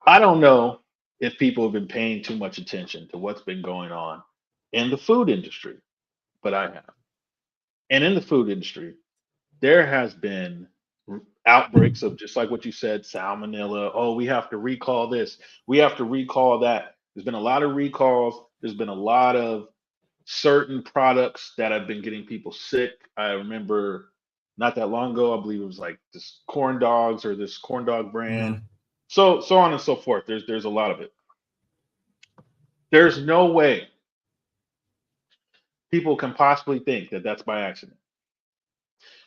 I don't know if people have been paying too much attention to what's been going on in the food industry, but I have. And in the food industry, there has been outbreaks of just like what you said, salmonella. Oh, we have to recall this. We have to recall that. There's been a lot of recalls. There's been a lot of certain products that have been getting people sick. I remember not that long ago, I believe it was like this corn dogs or this corn dog brand. So on and so forth. There's a lot of it. There's no way people can possibly think that that's by accident.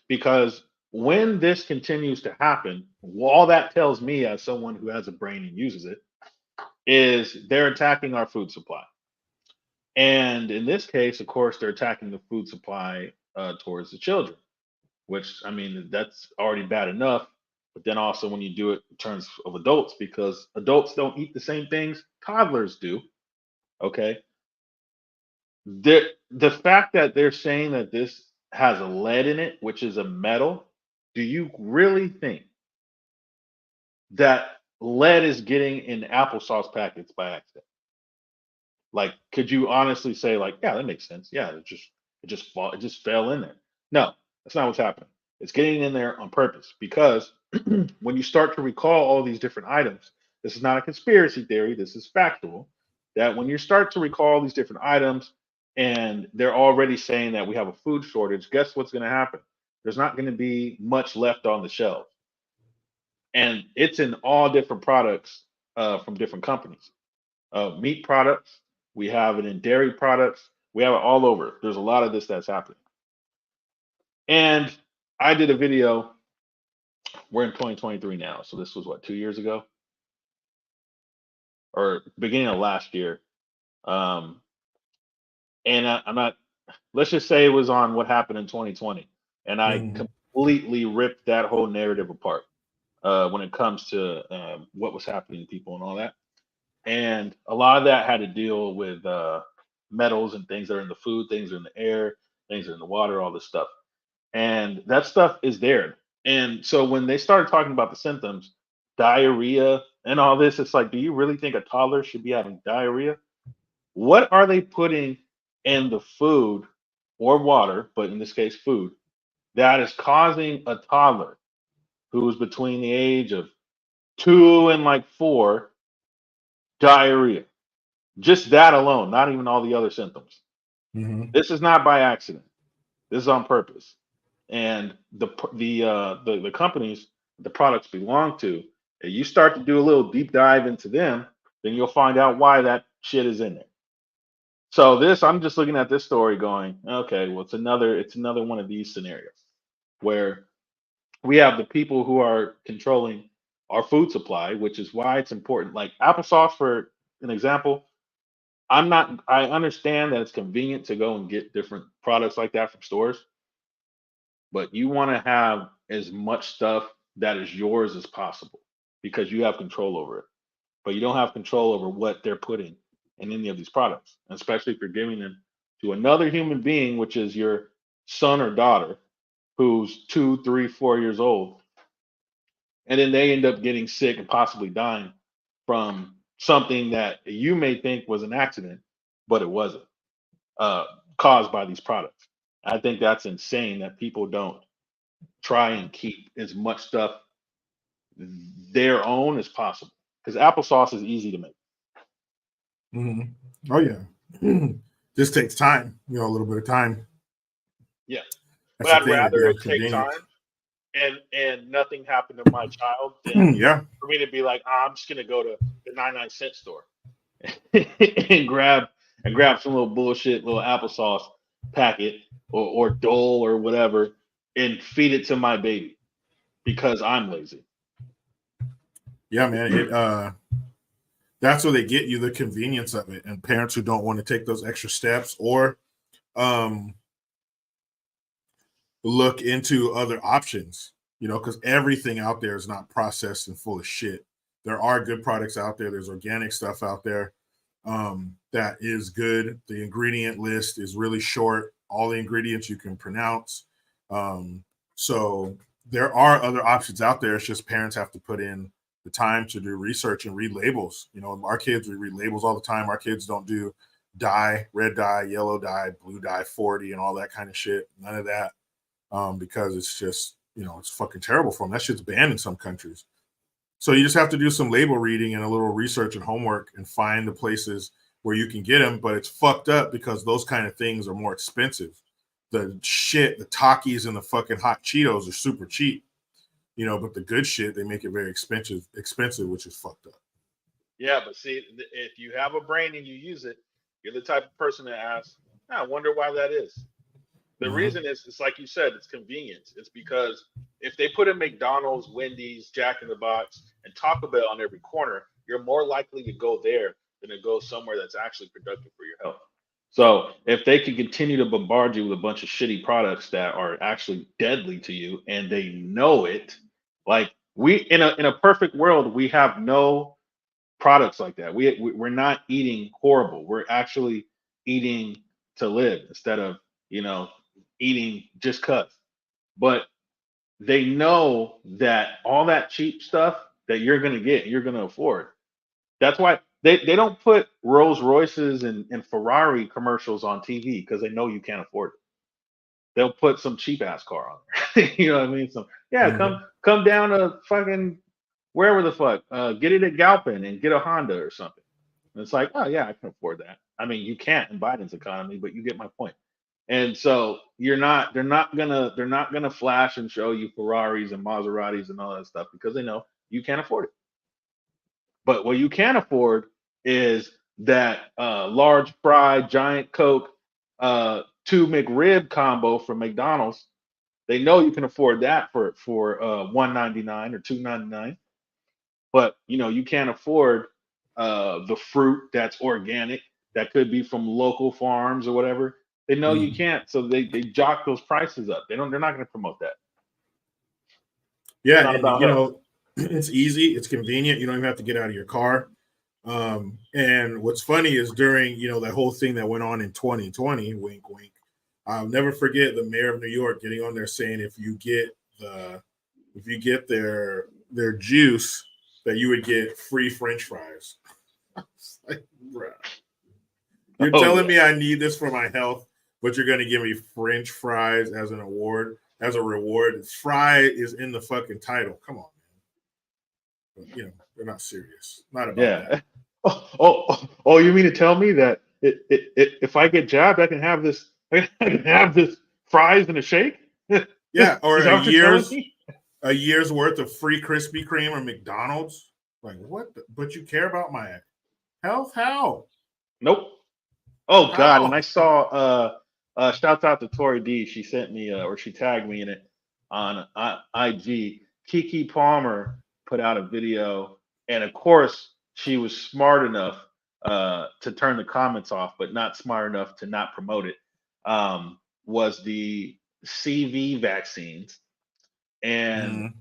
Because when this continues to happen, all that tells me as someone who has a brain and uses it is they're attacking our food supply. And in this case, of course, they're attacking the food supply towards the children, which, I mean, that's already bad enough. But then also when you do it in terms of adults, because adults don't eat the same things toddlers do. Okay. The fact that they're saying that this has a lead in it, which is a metal, do you really think that lead is getting in applesauce packets by accident? Like, could you honestly say, like, yeah, that makes sense. Yeah, it just fell in there. No, that's not what's happening. It's getting in there on purpose because when you start to recall all these different items, this is not a conspiracy theory, this is factual, that when you start to recall these different items and they're already saying that we have a food shortage, guess what's going to happen? There's not going to be much left on the shelf. And it's in all different products from different companies. Meat products, we have it in dairy products, we have it all over. There's a lot of this that's happening. And I did a video. We're in 2023 now. So this was what, 2 years ago? Or beginning of last year. And I'm not, let's just say it was on what happened in 2020. And I completely ripped that whole narrative apart when it comes to what was happening to people and all that. And a lot of that had to deal with metals and things that are in the food, things that are in the air, things that are in the water, all this stuff. And that stuff is there. And so when they started talking about the symptoms, diarrhea and all this, it's like, do you really think a toddler should be having diarrhea? What are they putting in the food or water, but in this case, food, that is causing a toddler who is between the age of 2 and like 4 diarrhea? Just that alone, not even all the other symptoms. This is not by accident. This is on purpose. And the companies the products belong to, if you start to do a little deep dive into them, then you'll find out why that shit is in there. So I'm just looking at this story going, okay, well, it's another one of these scenarios where we have the people who are controlling our food supply, which is why it's important. Like applesauce, for an example, I understand that it's convenient to go and get different products like that from stores, but you want to have as much stuff that is yours as possible because you have control over it. But you don't have control over what they're putting in any of these products, and especially if you're giving them to another human being, which is your son or daughter, who's 2, 3, 4 years old, and then they end up getting sick and possibly dying from something that you may think was an accident, but it wasn't. caused by these products. I think that's insane that people don't try and keep as much stuff their own as possible, because applesauce is easy to make. Mm-hmm. Oh yeah, just takes time. A little bit of time. Yeah, That's but the I'd thing with rather the it take convenience. time and nothing happened to my child than Yeah, for me to be like, I'm just gonna go to the 99-cent store and grab some little bullshit little applesauce packet or Dole or whatever and feed it to my baby because I'm lazy. yeah, man. That's where they get you, the convenience of it, and parents who don't want to take those extra steps or look into other options. Because everything out there is not processed and full of shit. There are good products out there. There's organic stuff out there that is good. The ingredient list is really short. All the ingredients you can pronounce. So there are other options out there. It's just parents have to put in the time to do research and read labels. Our kids, we read labels all the time. Our kids don't do dye, red dye, yellow dye, blue dye 40 and all that kind of shit. None of that. Because it's just, it's fucking terrible for them. That shit's banned in some countries. So you just have to do some label reading and a little research and homework and find the places where you can get them. But it's fucked up because those kind of things are more expensive. The shit, the Takis and the fucking hot Cheetos are super cheap, but the good shit, they make it very expensive, which is fucked up. Yeah, but see, if you have a brain and you use it, you're the type of person that asks, I wonder why that is. The reason is, it's like you said, it's convenience. It's because if they put a McDonald's, Wendy's, Jack in the Box, and Taco Bell on every corner, you're more likely to go there than to go somewhere that's actually productive for your health. So if they can continue to bombard you with a bunch of shitty products that are actually deadly to you and they know it, like we in a perfect world, we have no products like that. We're not eating horrible. We're actually eating to live instead of, eating just cuz. But they know that all that cheap stuff that you're going to get, you're going to afford. That's why they don't put Rolls Royces and Ferrari commercials on TV, because they know you can't afford it. They'll put some cheap ass car on there. You know what I mean? So yeah, come down to fucking wherever the fuck, get it at Galpin and get a Honda or something. And it's like, oh yeah, I can afford that. I mean, you can't in Biden's economy, but you get my point. And so they're not gonna flash and show you Ferraris and Maseratis and all that stuff because they know you can't afford it. But what you can afford is that large fry, giant Coke, 2 McRib combo from McDonald's. They know you can afford that for $1.99 or $2.99. But you can't afford the fruit that's organic, that could be from local farms or whatever. They know you can't, so they jock those prices up. They're not going to promote that. Yeah, Not and about health. it's easy, it's convenient. You don't even have to get out of your car. And what's funny is during that whole thing that went on in 2020, wink, wink. I'll never forget the mayor of New York getting on there saying if you get their juice, that you would get free French fries. I was like, bruh, you're telling me I need this for my health, but you're going to give me French fries as an award, as a reward. Fry is in the fucking title. Come on, man. But, they're not serious. Not about that. Oh, you mean to tell me that if I get jabbed, I can have this fries and a shake? Yeah, or Is that what you're telling me? a year's worth of free Krispy Kreme or McDonald's. Like what? But you care about my health? How? Nope. Oh God! And I How? saw shouts out to Tori D. She sent me or she tagged me in it on IG. Kiki Palmer put out a video, and of course she was smart enough to turn the comments off, but not smart enough to not promote it. Was the CV vaccines and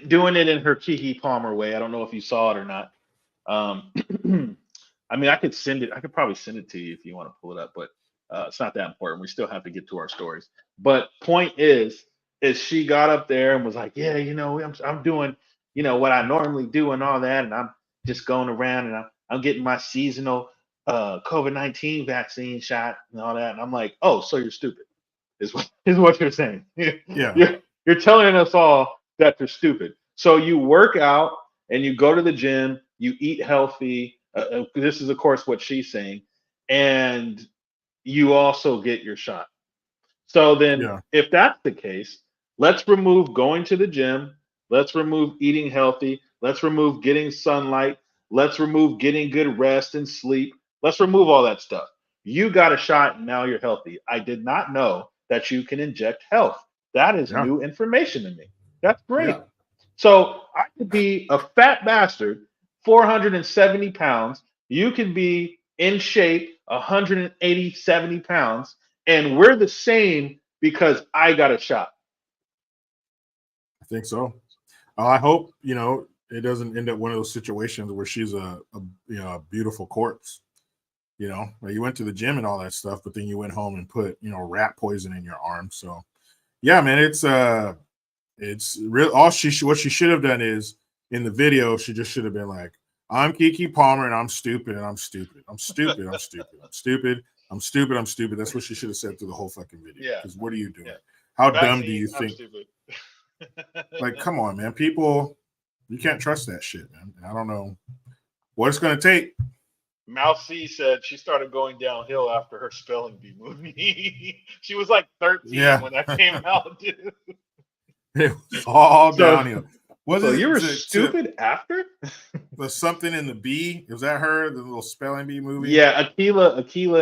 doing it in her Kiki Palmer way. I don't know if you saw it or not. I mean, I could probably send it to you if you want to pull it up, but it's not that important. We still have to get to our stories. But point is she got up there and was like, yeah, I'm doing, what I normally do and all that, and I'm just going around and I'm getting my seasonal COVID-19 vaccine shot and all that. And I'm like, oh, so you're stupid, is what you're saying. Yeah. You're telling us all that you're stupid. So you work out and you go to the gym, you eat healthy. This is, of course, what she's saying, and you also get your shot. So then, Yeah. if that's the case, let's remove going to the gym. Let's remove eating healthy. Let's remove getting sunlight. Let's remove getting good rest and sleep. Let's remove all that stuff. You got a shot and now you're healthy. I did not know that you can inject health. That is Yeah. new information to me. That's great. Yeah. So I could be a fat bastard, 470 pounds. You could be in shape, 180, 70 pounds, and we're the same because I got a shot. I think so. I hope, it doesn't end up one of those situations where she's a a beautiful corpse. Like you went to the gym and all that stuff, but then you went home and put, rat poison in your arm. So yeah, man, it's real. What she should have done is in the video, she just should have been like, I'm Kiki Palmer and I'm stupid and I'm stupid. I'm stupid. I'm stupid. I'm stupid. I'm stupid. I'm stupid. That's what she should have said through the whole fucking video. Yeah. Because what are you doing? Yeah. How dumb do you Vaccine, I'm think? stupid. Like, come on, man. People, you can't trust that shit, man. I don't know what it's gonna take. Mouse C said she started going downhill after her spelling bee movie. She was like 13 when that came out, dude. It was all So- downhill. Was So it you were stupid after? Was something in the bee? Was that her? The little spelling bee movie? Yeah, Aquila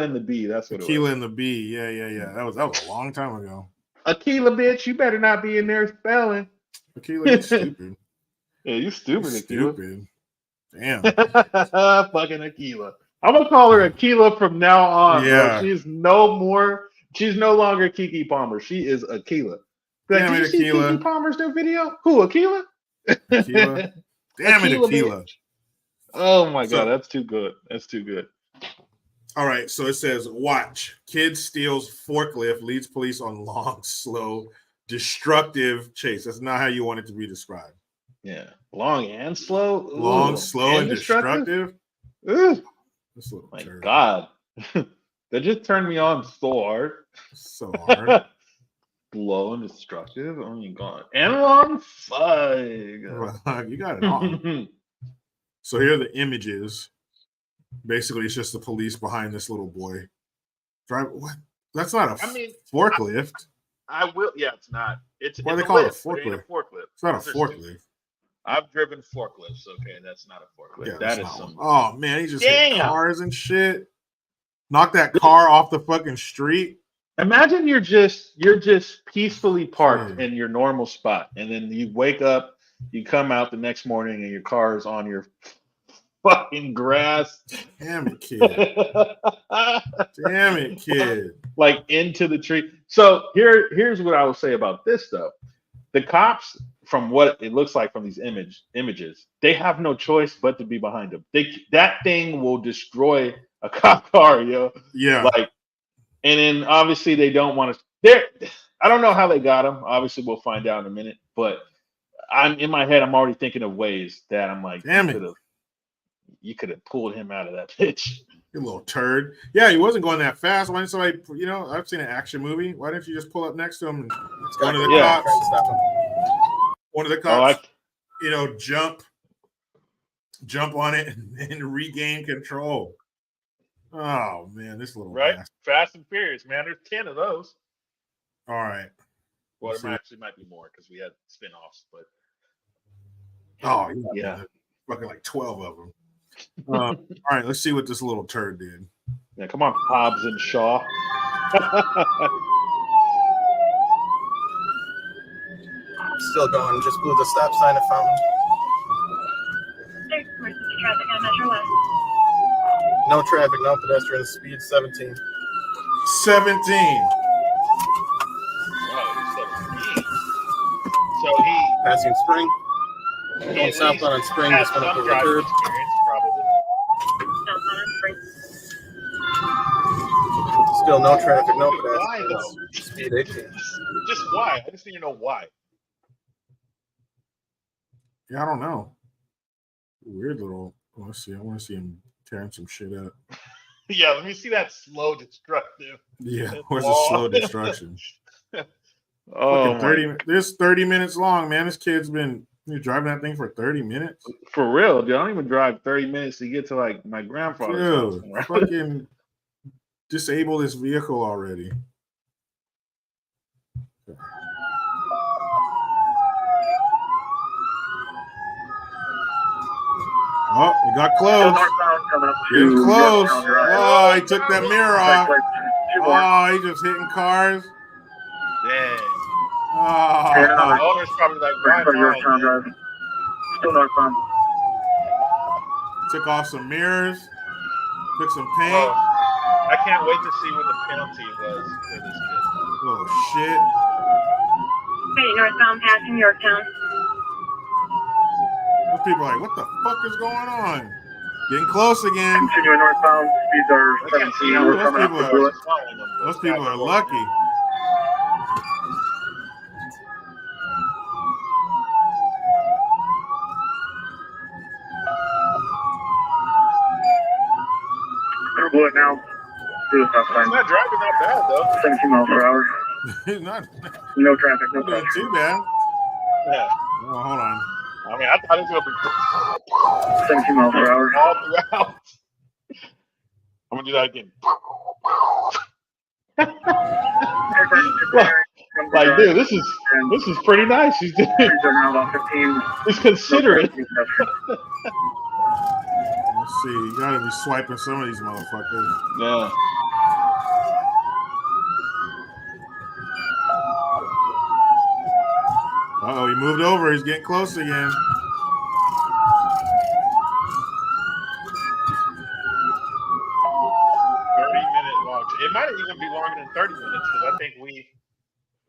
and the Bee. That's what it Aquila was. and the Bee. Yeah. That was a long time ago. Aquila, bitch, you better not be in there spelling. Aquila, you stupid. Yeah, you stupid, Aquila. Stupid. Damn. Fucking Aquila. I'm gonna call her Aquila from now on, Yeah. bro. She's no longer Kiki Palmer. She is Aquila. Like, Damn did it, you see Aquila. Kiki Palmer's new video? Who, Aquila? Aquila. Damn it, Aquila. bitch. Oh my So- god, that's too good. That's too good. All right, so it says, watch. Kid steals forklift, leads police on long, slow, destructive chase. That's not how you want it to be described. Yeah. Long and slow. Long, Ooh. slow, and destructive. Ooh, This little my turd. god. That just turned me on so hard. So hard. Slow and destructive. Oh my god. And long fug. You got it on. So here are the images. Basically, it's just the police behind this little boy. What? That's not a forklift. I will. Yeah, it's not. Why it's they call it a lift, but it ain't a forklift. It's not a Those are forklift. stupid. I've driven forklifts. Okay, that's not a forklift. Yeah, that that's is not some. one. Oh man, he just hit Damn. cars and shit. Knock that car off the fucking street. Imagine you're just peacefully parked Shit. in your normal spot, and then you wake up, you come out the next morning, and your car is on your fucking grass. Damn it, kid. Damn it, kid. Like into the tree. So here's what I will say about this though. The cops, from what it looks like from these images, they have no choice but to be behind them. That thing will destroy a cop car, yo. Yeah. Like, and then obviously they don't want to. I don't know how they got him. Obviously, we'll find out in a minute. But I'm in my head. I'm already thinking of ways that I'm like, damn it. You could have pulled him out of that pitch. You little turd. Yeah, he wasn't going that fast. Why didn't somebody, I've seen an action movie. Why didn't you just pull up next to him and one of the cops, jump on it and regain control. Oh man, this little bastard. Fast and Furious, man. There's 10 of those. All right. Well, there actually might be more because we had spin-offs, but oh yeah, fucking like 12 of them. All right, let's see what this little turd did. Yeah, come on, Hobbs and Shaw. Still going, just blew the stop sign at Fountain. Traffic on Metro West. No traffic, no pedestrians, speed 17. 17. So he passing Spring. Going southbound on Spring, just went up over the curb. Still no traffic, no pedestrians. Speed 18. Just why? I just need to know why. Yeah, I don't know. Weird little. Let's see. I want to see him tearing some shit up. Yeah, let me see that slow destructive. Yeah, It's where's the long. slow destruction? Oh Fucking my! 30. This 30 minutes long, man. This kid's been driving that thing for 30 minutes. For real, dude. I don't even drive 30 minutes to get to like my grandfather's house. Dude, fucking disable this vehicle already. Oh, it got close. Getting close. Oh, he took that mirror off. Oh, he just hitting cars. Dang. Oh, The owner's probably like, why mine? Still northbound. Took off some mirrors. Took some paint. Oh, I can't wait to see what the penalty was for this kid. Oh shit. Hey, northbound passing Yorktown. Those people are like, what the fuck is going on? Getting close again. Continuing northbound. Speeds are 17. We're coming up the bullet. Those people are lucky. Through bullet now. Through the stop sign. He's not driving that bad though. 17 miles per hour. He's not No traffic, no doing traffic. too bad. Yeah. Oh, hold on. I mean, I thought it was gonna be 17 miles per hour. all throughout. I'm gonna do that again. Like, dude, this is pretty nice. He's doing. Speeds are now about 15. He's considerate. Let's see. You gotta be swiping some of these motherfuckers. Yeah. Uh-oh, he moved over. He's getting close again. It might even be longer than 30 minutes because I think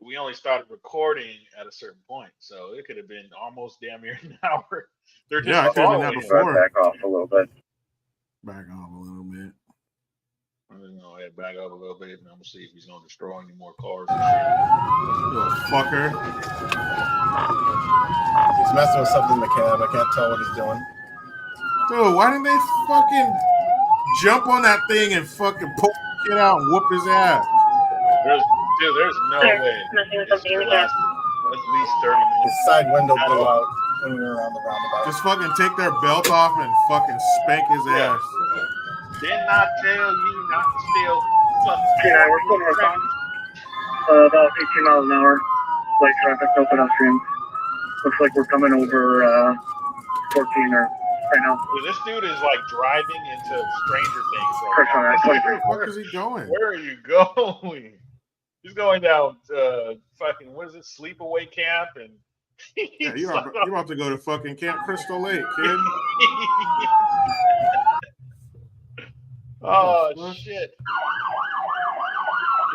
we only started recording at a certain point, so it could have been almost damn near an hour. They're just I could have done that before. Back off a little bit. Back off a little bit. I'm gonna go ahead, back up a little bit, and I'm gonna see if he's gonna destroy any more cars. Little fucker. He's messing with something in the cab. I can't tell what he's doing. Dude, why didn't they fucking jump on that thing and fucking pull the kid out and whoop his ass? There's no way this could last at least 30 minutes. His side window blew out when we were around the roundabout. Just fucking take their belt off and fucking spank his ass. Did not tell you not to steal. K9, we're still northbound. About 18 miles an hour. Light traffic, no pedestrians. Looks like we're coming over 14 or right now. Well, this dude is like driving into Stranger Things. Pressure on that. Where the fuck is he going? Where are you going? He's going down fucking, what is it, sleepaway camp? And Yeah, you're about to go to fucking Camp Crystal Lake, kid. Oh, shit.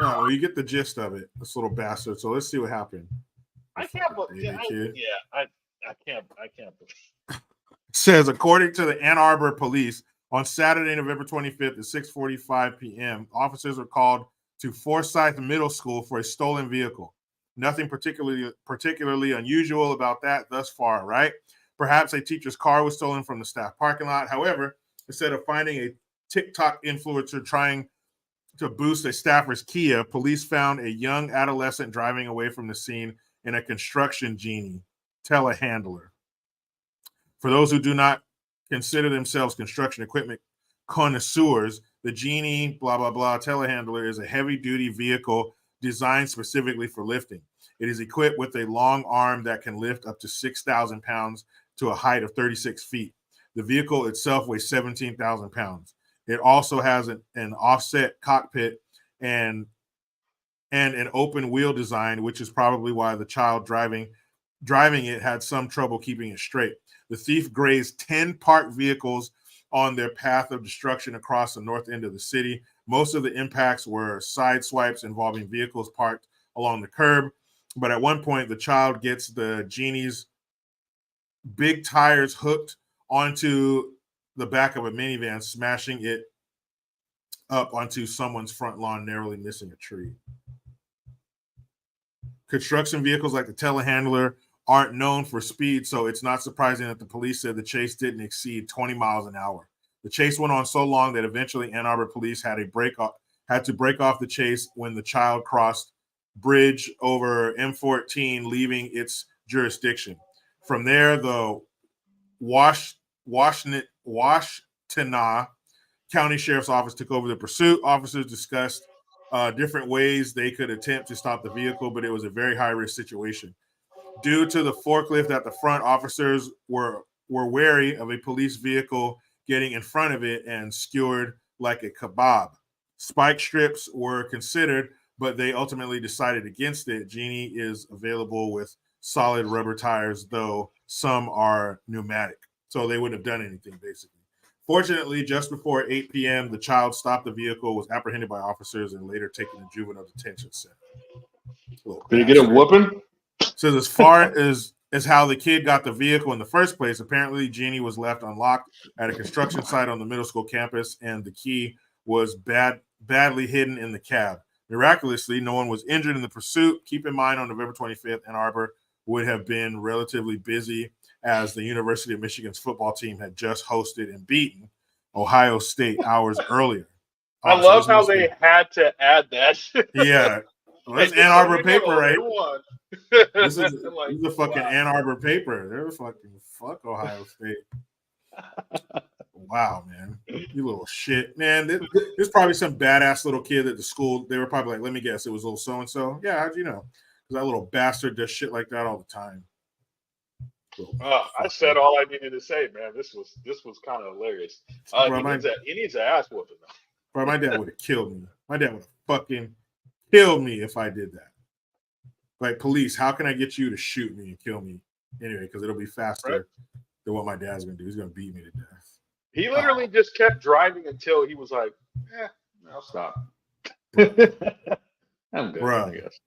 Yeah, well, you get the gist of it, this little bastard. So let's see what happened. I can't believe I can't Says, according to the Ann Arbor police, on Saturday, November 25th at 6:45 p.m., officers were called to Forsyth Middle School for a stolen vehicle. Nothing particularly unusual about that thus far, right? Perhaps a teacher's car was stolen from the staff parking lot. However, instead of finding a TikTok influencer trying to boost a staffer's Kia, police found a young adolescent driving away from the scene in a construction genie telehandler. For those who do not consider themselves construction equipment connoisseurs, the Genie blah blah blah telehandler is a heavy-duty vehicle designed specifically for lifting. It is equipped with a long arm that can lift up to 6,000 pounds to a height of 36 feet. The vehicle itself weighs 17,000 pounds. It also has an offset cockpit and an open wheel design, which is probably why the child driving it had some trouble keeping it straight. The thief grazed 10 parked vehicles on their path of destruction across the north end of the city. Most of the impacts were side swipes involving vehicles parked along the curb. But at one point, the child gets the Genie's big tires hooked onto the back of a minivan, smashing it up onto someone's front lawn, narrowly missing a tree. Construction vehicles like the telehandler aren't known for speed, so it's not surprising that the police said the chase didn't exceed 20 miles an hour. The chase went on so long that eventually Ann Arbor police had to break off the chase when the child crossed bridge over M14, leaving its jurisdiction. From there, the Washtenaw County Sheriff's Office took over the pursuit. Officers discussed different ways they could attempt to stop the vehicle, but it was a very high-risk situation. Due to the forklift at the front, officers were wary of a police vehicle getting in front of it and skewered like a kebab. Spike strips were considered, but they ultimately decided against it. Genie is available with solid rubber tires, though some are pneumatic. So they wouldn't have done anything, basically. Fortunately, just before 8 p.m., the child stopped the vehicle, was apprehended by officers, and later taken to juvenile detention center. Did he get a whooping? So as far as how the kid got the vehicle in the first place, apparently Genie was left unlocked at a construction site on the middle school campus, and the key was badly hidden in the cab. Miraculously, no one was injured in the pursuit. Keep in mind, on November 25th, Ann Arbor would have been relatively busy as the University of Michigan's football team had just hosted and beaten Ohio State hours earlier. I love how they had to add that. Yeah. Well, that's Ann Arbor paper, right? This is the fucking Ann Arbor paper. They're fucking fuck Ohio State. Wow, man. You little shit. Man, there's probably some badass little kid at the school. They were probably like, let me guess, it was little so-and-so. Yeah, how'd you know? Because that little bastard does shit like that all the time. I said all I needed to say, man. This was kind of hilarious. He needs an ass whooping. Bro, my dad would have killed me. My dad would have fucking killed me if I did that. Like, police, how can I get you to shoot me and kill me anyway? Because it'll be faster than what my dad's gonna do. He's gonna beat me to death. He literally just kept driving until he was like, I'll stop. I'm good, I guess.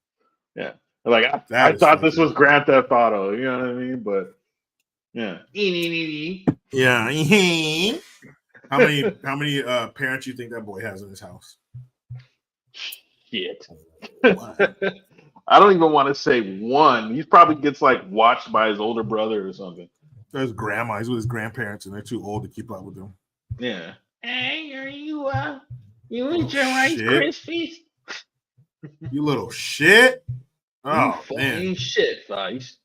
Yeah. Like I thought this was Grand Theft Auto, you know what I mean? But yeah. Yeah. How many parents you think that boy has in his house? Shit. I don't even want to say one. He probably gets like watched by his older brother or something. His grandma. He's with his grandparents, and they're too old to keep up with him. Yeah. Hey, are you eat your Rice Krispies? You little shit. Oh, you man. Shit, Vice.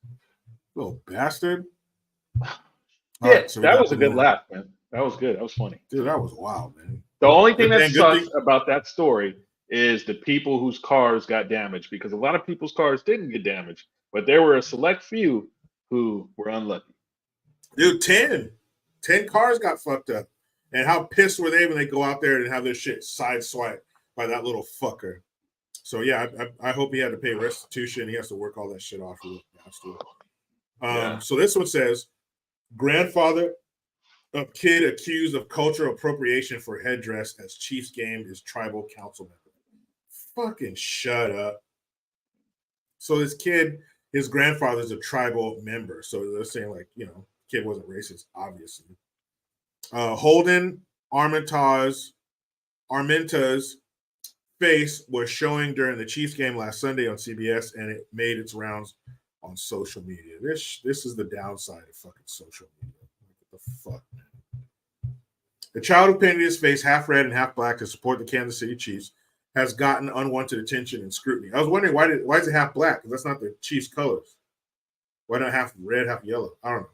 Little bastard. Yeah, right, so that was a good laugh, man. That was good. That was funny. Dude, that was wild, man. The only thing that sucks about that story is the people whose cars got damaged, because a lot of people's cars didn't get damaged, but there were a select few who were unlucky. Dude, 10 cars got fucked up. And how pissed were they when they go out there and have their shit sideswiped by that little fucker? So, yeah, I hope he had to pay restitution. He has to work all that shit off. So this one says, grandfather of kid accused of cultural appropriation for headdress as Chiefs game is tribal council member. Fucking shut up. So this kid, his grandfather's a tribal member. So they're saying, like, you know, kid wasn't racist, obviously. Holden Armenta's face was showing during the Chiefs game last Sunday on CBS, and it made its rounds on social media. This is the downside of fucking social media. What the fuck, man? The child who painted his face half red and half black to support the Kansas City Chiefs has gotten unwanted attention and scrutiny. I was wondering why is it half black? Because that's not the Chiefs' colors. Why not half red, half yellow? I don't know.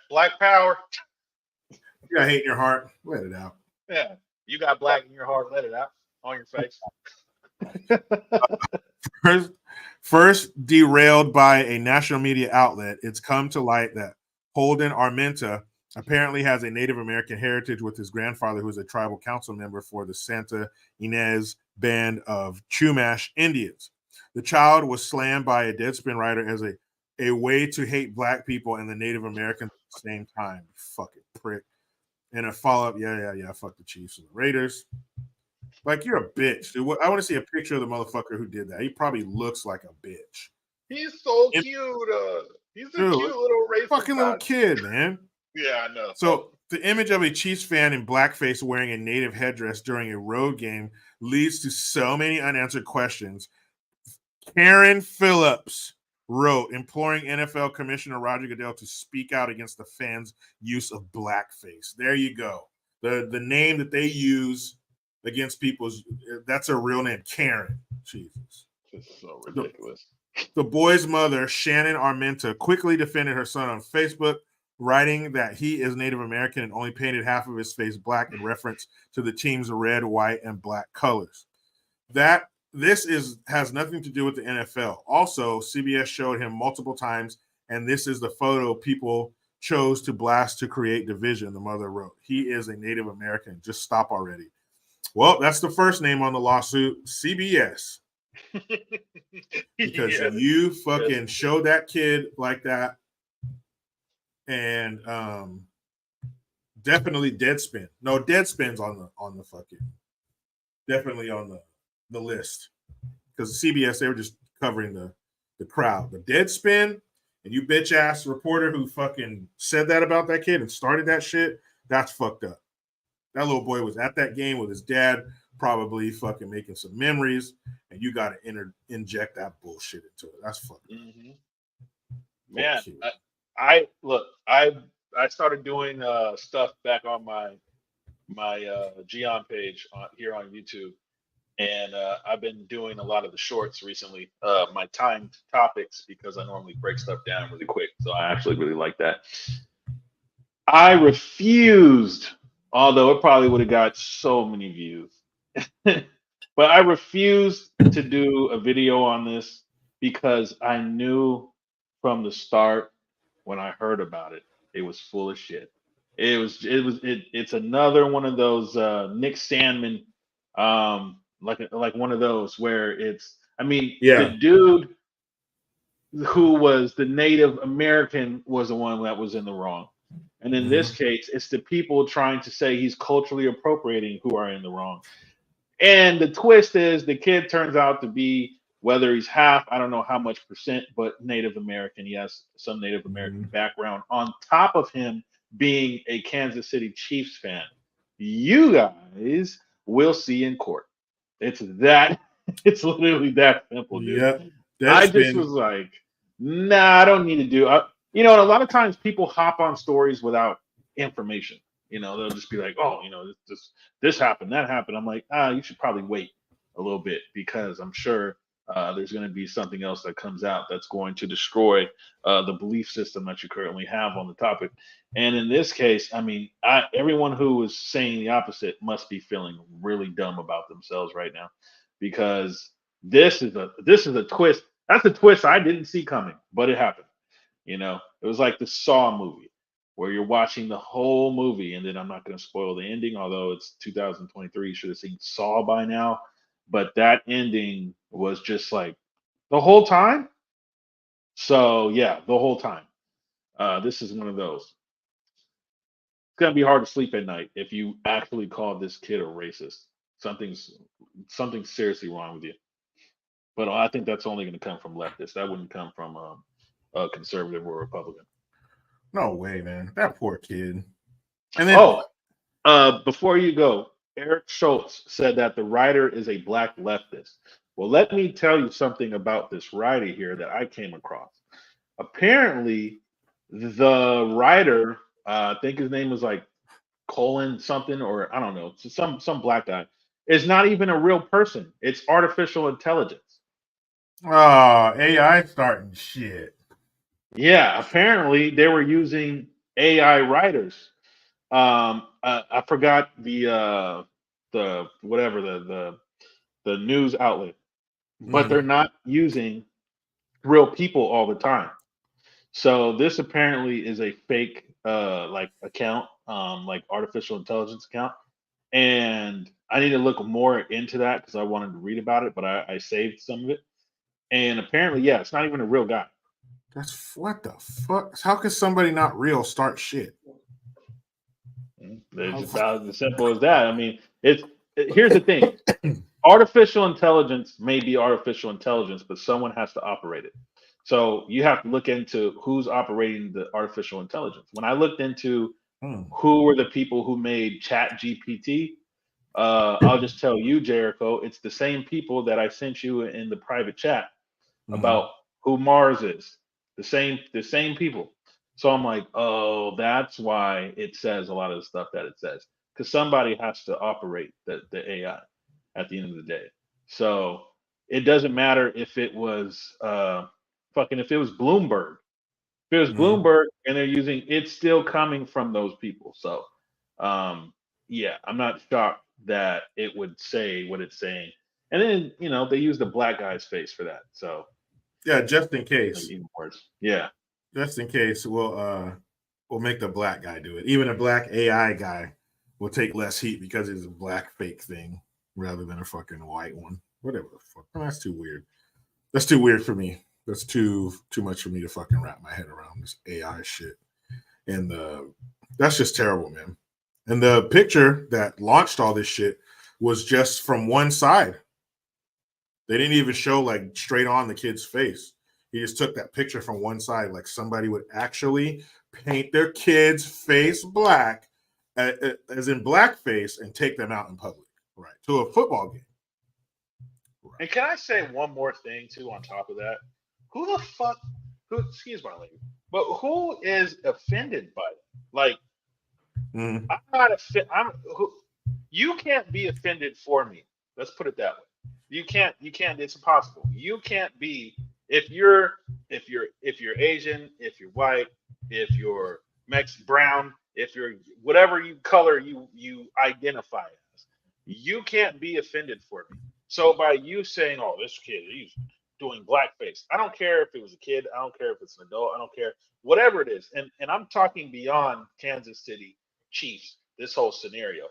Black power. You got hate in your heart. Let it out. Yeah, you got black in your heart. Let it out on your face. First derailed by a national media outlet, it's come to light that Holden Armenta apparently has a Native American heritage, with his grandfather, who is a tribal council member for the Santa Ynez Band of Chumash Indians. The child was slammed by a Deadspin writer as a way to hate black people and the Native Americans at the same time. Fucking prick. And a follow-up, yeah, fuck the Chiefs and the Raiders. Like, you're a bitch, dude. I want to see a picture of the motherfucker who did that. He probably looks like a bitch. He's so cute. He's a cute little racist fucking little kid, man. Yeah, I know. So the image of a Chiefs fan in blackface wearing a native headdress during a road game leads to so many unanswered questions. Karen Phillips wrote, imploring NFL Commissioner Roger Goodell to speak out against the fans' use of blackface. There you go. The name that they use against people that's a real name, Karen. Jesus. It's so ridiculous. The boy's mother, Shannon Armenta, quickly defended her son on Facebook, writing that he is Native American and only painted half of his face black in reference to the team's red, white, and black colors. That this has nothing to do with the NFL. Also, CBS showed him multiple times, and this is the photo people chose to blast to create division, the mother wrote. He is a Native American. Just stop already. Well, that's the first name on the lawsuit, CBS. Because you fucking showed that kid like that. And definitely Deadspin. No, Deadspin's on the fucking definitely on the list. Because CBS, they were just covering the crowd. But Deadspin and you bitch ass reporter who fucking said that about that kid and started that shit, that's fucked up. That little boy was at that game with his dad, probably fucking making some memories, and you got to inject that bullshit into it. That's fucked up. Mm-hmm. Man, I look, I started doing stuff back on my GION page here on YouTube, and I've been doing a lot of the shorts recently, my timed topics, because I normally break stuff down really quick. So I actually really like that. I refused, although it probably would have got so many views, but I refused to do a video on this because I knew from the start when I heard about it, it was full of shit. It's another one of those Nick Sandman, like one of those where it's, I mean, the dude who was the Native American was the one that was in the wrong. And in this case, it's the people trying to say he's culturally appropriating who are in the wrong. And the twist is the kid turns out to be, whether he's half, I don't know how much percent, but Native American. He has some Native American background on top of him being a Kansas City Chiefs fan. You guys will see in court. It's literally that simple, dude. I just was like, nah, I don't need to do. And a lot of times people hop on stories without information. They'll just be like, oh, this happened, that happened. I'm like, you should probably wait a little bit, because I'm sure there's going to be something else that comes out that's going to destroy the belief system that you currently have on the topic. And in this case, I mean, everyone who is saying the opposite must be feeling really dumb about themselves right now, because this is a twist. That's a twist I didn't see coming, but it happened. It was like the Saw movie, where you're watching the whole movie, and then I'm not going to spoil the ending, although it's 2023, you should have seen Saw by now. But that ending was just like the whole time. So yeah, the whole time. This is one of those. It's gonna be hard to sleep at night if you actually call this kid a racist. Something's seriously wrong with you. But I think that's only going to come from leftists. That wouldn't come from a conservative or Republican. No way, man. That poor kid. And then before you go, Eric Schultz said that the writer is a black leftist. Well, let me tell you something about this writer here that I came across. Apparently, the writer, I think his name was like Colin something, or I don't know, some black guy, is not even a real person. It's artificial intelligence. Oh, AI starting shit. Yeah, apparently they were using AI writers. I forgot the whatever the news outlet, but they're not using real people all the time. So this apparently is a fake like account, like artificial intelligence account, and I need to look more into that because I wanted to read about it, but I saved some of it, and apparently, yeah, it's not even a real guy. That's what the fuck? How can somebody not real start shit? It's about as simple as that. I mean, here's the thing. Artificial intelligence may be artificial intelligence, but someone has to operate it. So you have to look into who's operating the artificial intelligence. When I looked into who were the people who made Chat GPT, I'll just tell you, Jericho, it's the same people that I sent you in the private chat about who Mars is. The same people. So I'm like, oh, that's why it says a lot of the stuff that it says. because somebody has to operate the AI at the end of the day. So it doesn't matter if it was if it was Bloomberg. If it was Bloomberg and they're using, it's still coming from those people. So yeah, I'm not shocked that it would say what it's saying. And then, they use the black guy's face for that. So Yeah, just in case. even worse. Yeah. Just in case, we'll make the black guy do it. Even a black AI guy will take less heat because it's a black fake thing rather than a fucking white one. Whatever the fuck. That's too weird. That's too weird for me. That's too much for me to fucking wrap my head around, this AI shit. And that's just terrible, man. And the picture that launched all this shit was just from one side. They didn't even show like straight on the kid's face. He just took that picture from one side, like somebody would actually paint their kid's face black, as in blackface, and take them out in public, right, to a football game. Right. And can I say one more thing too on top of that? Who the fuck? Excuse my language, but who is offended by it? Like, I'm not offended. You can't be offended for me. Let's put it that way. You can't. It's impossible. You can't be if you're Asian, if you're white, if you're Mexican, brown, if you're whatever color you identify as. You can't be offended for me. So by you saying, "Oh, this kid, he's doing blackface," I don't care if it was a kid. I don't care if it's an adult. I don't care. Whatever it is, and I'm talking beyond Kansas City Chiefs. This whole scenario,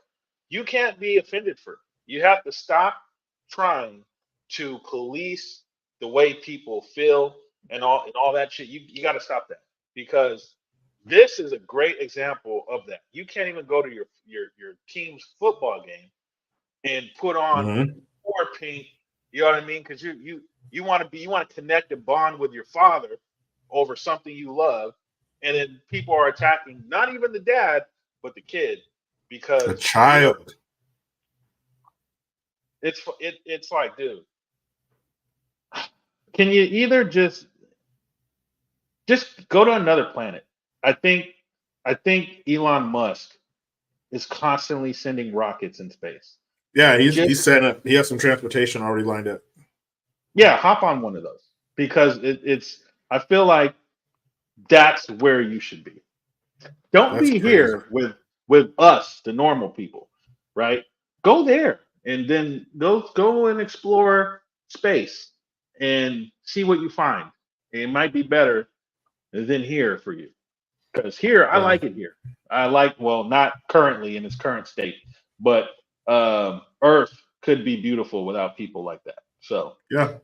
you can't be offended for it. You have to stop trying to police the way people feel and all that shit. You got to stop that, because this is a great example of that. You can't even go to your team's football game and put on war paint. You know what I mean? Because you want to connect and bond with your father over something you love, and then people are attacking not even the dad but the kid because the child. It's like, dude, can you either just go to another planet? I think Elon Musk is constantly sending rockets in space. Yeah, he's setting up. He has some transportation already lined up. Yeah, hop on one of those, because it's. I feel like that's where you should be. Don't be here with us, the normal people, right? Go there and then go and explore space and see what you find. It might be better than here for you, because here I like it here. I like, well, not currently in its current state, but Earth could be beautiful without people like that. So yeah.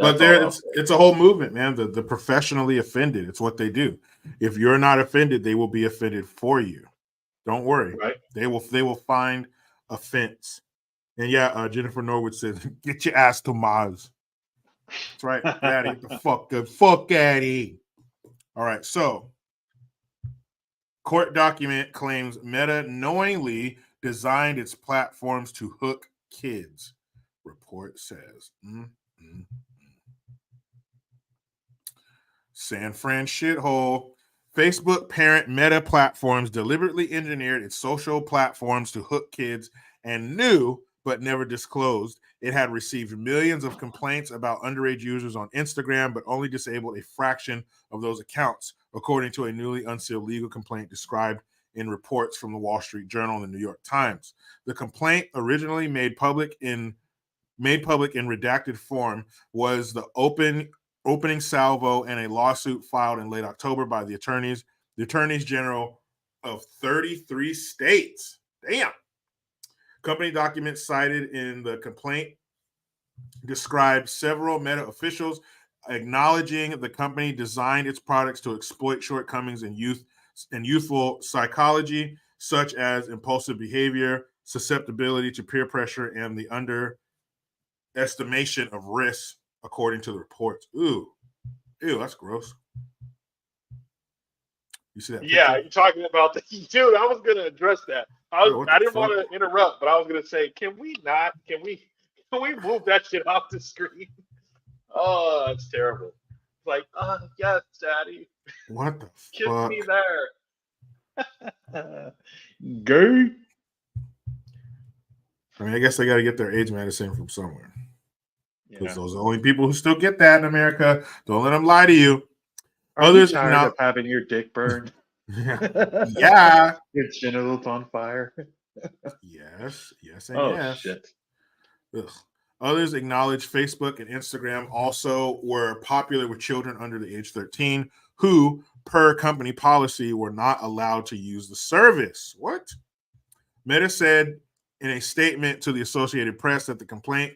But it's a whole movement, man. The professionally offended. It's what they do. If you're not offended, they will be offended for you. Don't worry. Right. They will find offense. And yeah, Jennifer Norwood says, "Get your ass to Mars." That's right. Daddy, get the fuck out of here. All right. So, court document claims Meta knowingly designed its platforms to hook kids. Report says. San Fran shithole. Facebook parent Meta Platforms deliberately engineered its social platforms to hook kids and knew, but never disclosed, it had received millions of complaints about underage users on Instagram, but only disabled a fraction of those accounts, according to a newly unsealed legal complaint described in reports from the Wall Street Journal and the New York Times. The complaint, originally made public in redacted form, was the opening salvo in a lawsuit filed in late October by the attorneys general of 33 states. Damn. Company documents cited in the complaint describe several Meta officials acknowledging the company designed its products to exploit shortcomings in youthful psychology, such as impulsive behavior, susceptibility to peer pressure, and the underestimation of risks, according to the reports. Ew, that's gross. You see that? Yeah, you're talking about the dude. I was gonna address that. I didn't want to interrupt, but I was gonna say, can we move that shit off the screen? Oh, it's terrible. It's like, yes, Daddy. What the Kiss fuck? me there. Gay. I mean, I guess they got to get their AIDS medicine from somewhere. Because Yeah. those are the only people who still get that in America. Don't let them lie to you. Are Others you tired of having your dick burned? yeah. Your genitals on fire. Yes, yes, and Oh yes. shit. Ugh. Others acknowledge Facebook and Instagram also were popular with children under the age 13 who, per company policy, were not allowed to use the service. What? Meta said in a statement to the Associated Press that the complaint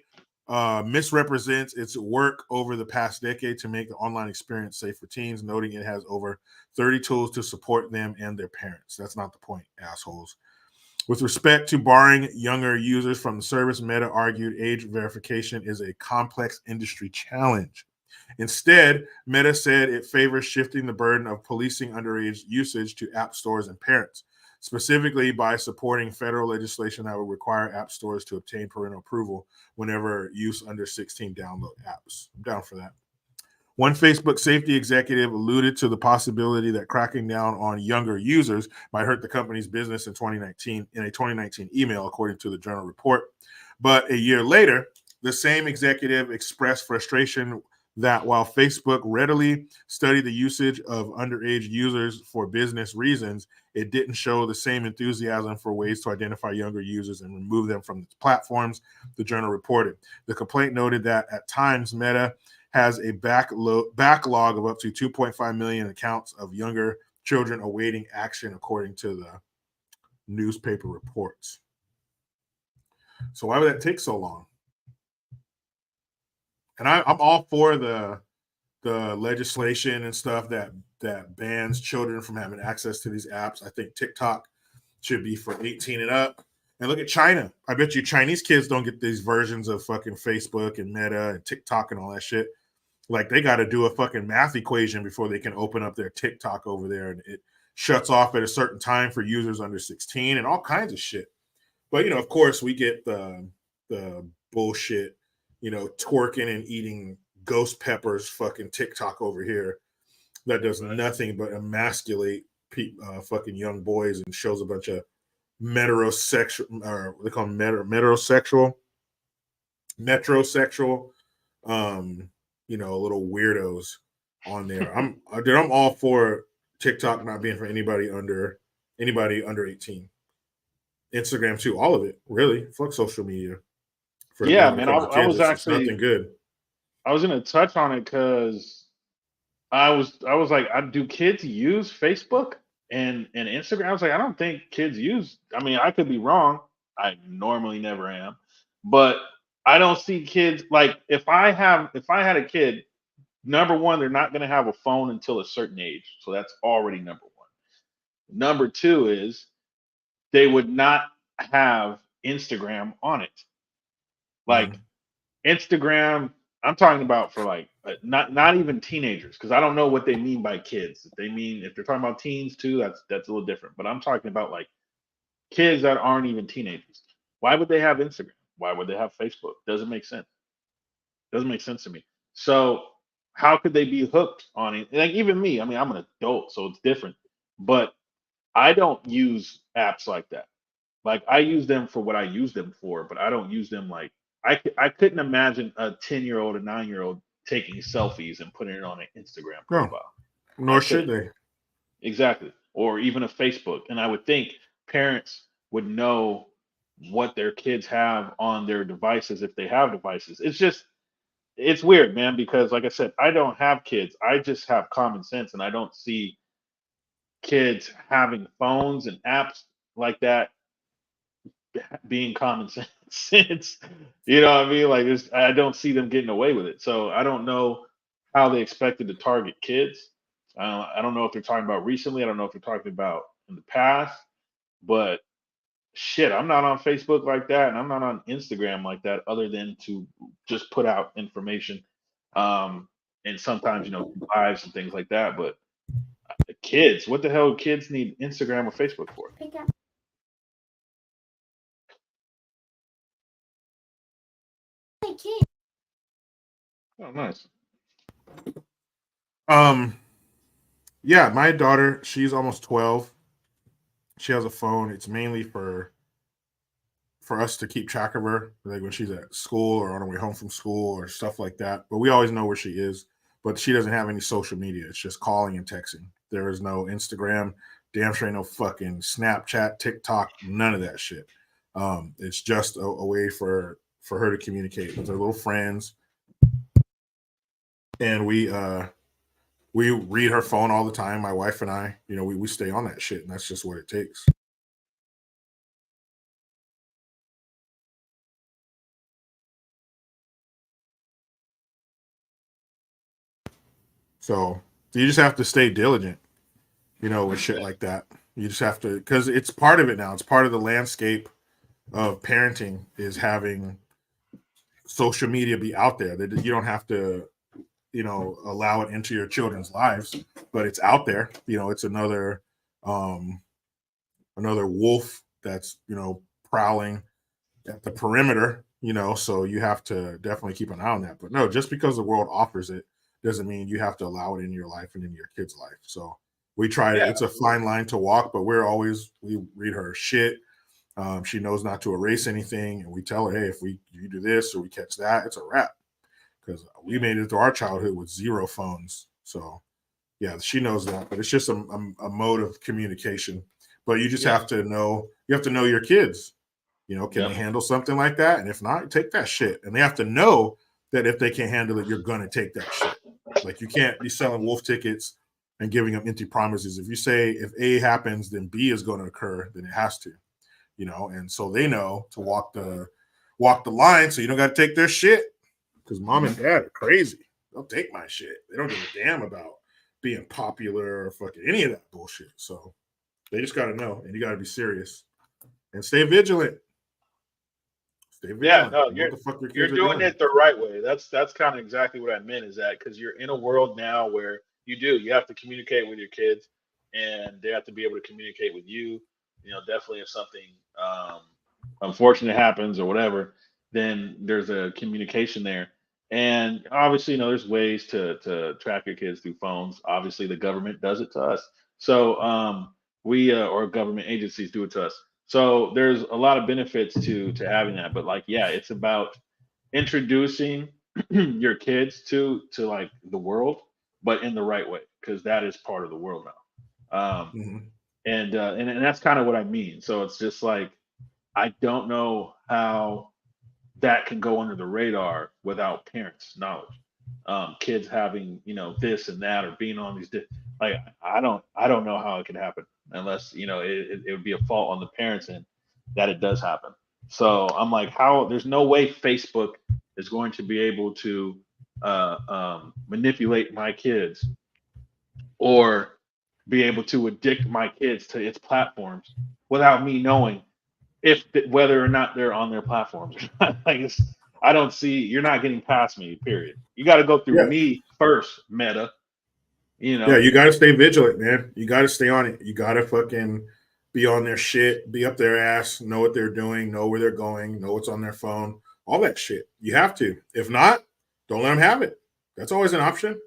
misrepresents its work over the past decade to make the online experience safe for teens, noting it has over 30 tools to support them and their parents. That's not the point, assholes. With respect to barring younger users from the service, Meta argued age verification is a complex industry challenge. Instead, Meta said it favors shifting the burden of policing underage usage to app stores and parents, specifically by supporting federal legislation that would require app stores to obtain parental approval whenever use under 16 download apps. I'm down for that. One Facebook safety executive alluded to the possibility that cracking down on younger users might hurt the company's business in 2019 in a 2019 email, according to the Journal report. But a year later, the same executive expressed frustration that while Facebook readily studied the usage of underage users for business reasons, it didn't show the same enthusiasm for ways to identify younger users and remove them from its platforms, the Journal reported. The complaint noted that at times Meta has a backlog of up to 2.5 million accounts of younger children awaiting action, according to the newspaper reports. So why would that take so long? And I'm all for the legislation and stuff that bans children from having access to these apps. I think TikTok should be for 18 and up. And look at China. I bet you Chinese kids don't get these versions of fucking Facebook and Meta and TikTok and all that shit. Like they got to do a fucking math equation before they can open up their TikTok over there, and it shuts off at a certain time for users under 16 and all kinds of shit. But of course, we get the bullshit, twerking and eating ghost peppers fucking TikTok over here that does nothing but emasculate fucking young boys and shows a bunch of metrosexual, or what they call them, metrosexual, little weirdos on there. I'm all for TikTok not being for anybody under 18. Instagram too, all of it, really. Fuck social media. Yeah, man. Kids. I was It's nothing good. I was gonna touch on it because I was like, do kids use Facebook and Instagram? I was like, I don't think kids use. I mean, I could be wrong. I normally never am, but I don't see kids like if I had a kid, number one, they're not going to have a phone until a certain age, so that's already number one. Number two is they would not have Instagram on it, like Instagram. I'm talking about for like not even teenagers, because I don't know what they mean by kids. If they're talking about teens too, that's a little different. But I'm talking about like kids that aren't even teenagers. Why would they have Instagram? Why would they have Facebook? Doesn't make sense. Doesn't make sense to me. So how could they be hooked on it? Like even me, I mean, I'm an adult, so it's different. But I don't use apps like that. Like I use them for what I use them for, but I don't use them like I couldn't imagine a 10-year-old, a 9-year-old taking selfies and putting it on an Instagram profile. Nor should they. Exactly. Or even a Facebook. And I would think parents would know what their kids have on their devices if they have devices. It's weird, man, because like I said, I don't have kids. I just have common sense and I don't see kids having phones and apps like that being common sense. You know what I mean? Like I don't see them getting away with it. So I don't know how they expected to target kids. I don't know if they're talking about recently. I don't know if they're talking about in the past. But shit, I'm not on Facebook like that, and I'm not on Instagram like that, other than to just put out information, and sometimes lives and things like that. But kids, what the hell do kids need Instagram or Facebook for? Oh, nice. Yeah, my daughter, she's almost 12. She has a phone. It's mainly for for us to keep track of her, like when she's at school or on her way home from school or stuff like that. But we always know where she is. But she doesn't have any social media. It's just calling and texting. There is no Instagram, damn sure ain't no fucking Snapchat, TikTok, none of that shit. It's just a way for her to communicate with her little friends. And we read her phone all the time. My wife and I, we stay on that shit, and that's just what it takes. So you just have to stay diligent, with shit like that. You just have to, because it's part of it now. It's part of the landscape of parenting is having social media be out there. That you don't have to, allow it into your children's lives, but it's out there. It's another wolf that's, prowling at the perimeter, so you have to definitely keep an eye on that. But no, just because the world offers it doesn't mean you have to allow it in your life and in your kid's life. So we try to, it's a fine line to walk, but we read her shit. She knows not to erase anything. And we tell her, hey, if you do this or we catch that, it's a wrap. Because we made it through our childhood with 0 phones. So yeah, she knows that, but it's just a mode of communication. But you just have to know, your kids, can they handle something like that? And if not, take that shit. And they have to know that if they can't handle it, you're going to take that shit. Like you can't be selling wolf tickets and giving them empty promises. If you say, if A happens, then B is going to occur, then it has to, and so they know to walk the line. So you don't got to take their shit, because mom and dad are crazy. They'll take my shit. They don't give a damn about being popular or fucking any of that bullshit. So they just got to know, and you got to be serious and stay vigilant. Yeah, no, you're doing it the right way. That's kind of exactly what I meant, is that because you're in a world now where you have to communicate with your kids, and they have to be able to communicate with you. Definitely if something unfortunate happens or whatever, then there's a communication there. And obviously, there's ways to track your kids through phones. Obviously, the government does it to us. So we or government agencies do it to us. So there's a lot of benefits to having that. But it's about introducing your kids to like the world, but in the right way, because that is part of the world now. And that's kind of what I mean. So it's just like, I don't know how that can go under the radar without parents' knowledge. Kids having this and that, or being on these I don't know how it could happen unless it would be a fault on the parents end that it does happen. So I'm like, how there's no way Facebook is going to be able to manipulate my kids or be able to addict my kids to its platforms without me knowing whether or not they're on their platforms. I don't see, you're not getting past me, period. You got to go through me first, Meta. Yeah, you got to stay vigilant, man. You got to stay on it. You got to fucking be on their shit, be up their ass, know what they're doing, know where they're going, know what's on their phone, all that shit. You have to. If not, don't let them have it. That's always an option.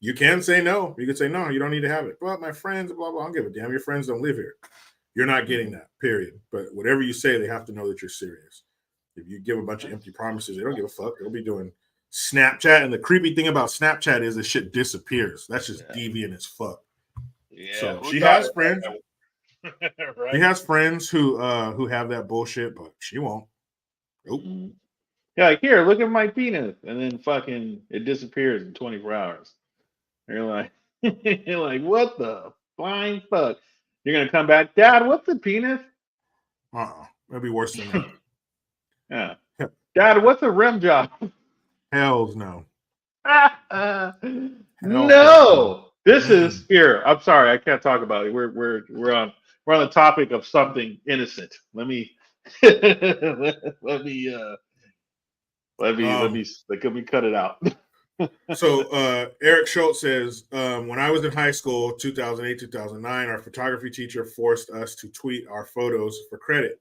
You can say no. You can say, no, you don't need to have it. But my friends, blah, blah, I don't give a damn. Your friends don't live here. You're not getting that, period. But whatever you say, they have to know that you're serious. If you give a bunch of empty promises, they don't give a fuck. They'll be doing Snapchat. And the creepy thing about Snapchat is the shit disappears. That's just deviant as fuck. Yeah. So she has friends. Right? She has friends who have that bullshit, but she won't. Nope. Yeah, like, here, look at my penis. And then fucking it disappears in 24 hours. You're like, what the flying fuck? You're gonna come back, Dad, what's the penis? That'd be worse than that. Yeah. Dad, what's a rim job? Hells no. No. This is here. I'm sorry, I can't talk about it. We're on the topic of something innocent. Let me let me cut it out. So Eric Schultz says, when I was in high school, 2008, 2009, our photography teacher forced us to tweet our photos for credit.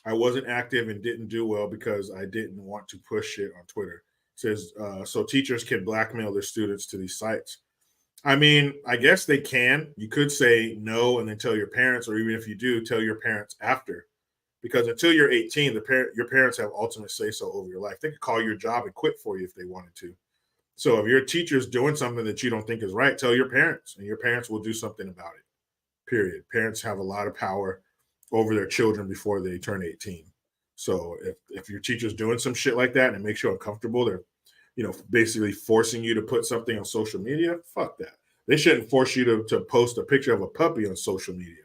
I wasn't active and didn't do well because I didn't want to push shit on Twitter. Says, so teachers can blackmail their students to these sites. I mean, I guess they can. You could say no and then tell your parents, or even if you do, tell your parents after. because until you're 18, your parents have ultimate say so over your life. They could call your job and quit for you if they wanted to. So if your teacher's doing something that you don't think is right, tell your parents, and your parents will do something about it. Period. Parents have a lot of power over their children before they turn 18. So if your teacher's doing some shit like that and it makes you uncomfortable, they're, basically forcing you to put something on social media, fuck that. They shouldn't force you to post a picture of a puppy on social media.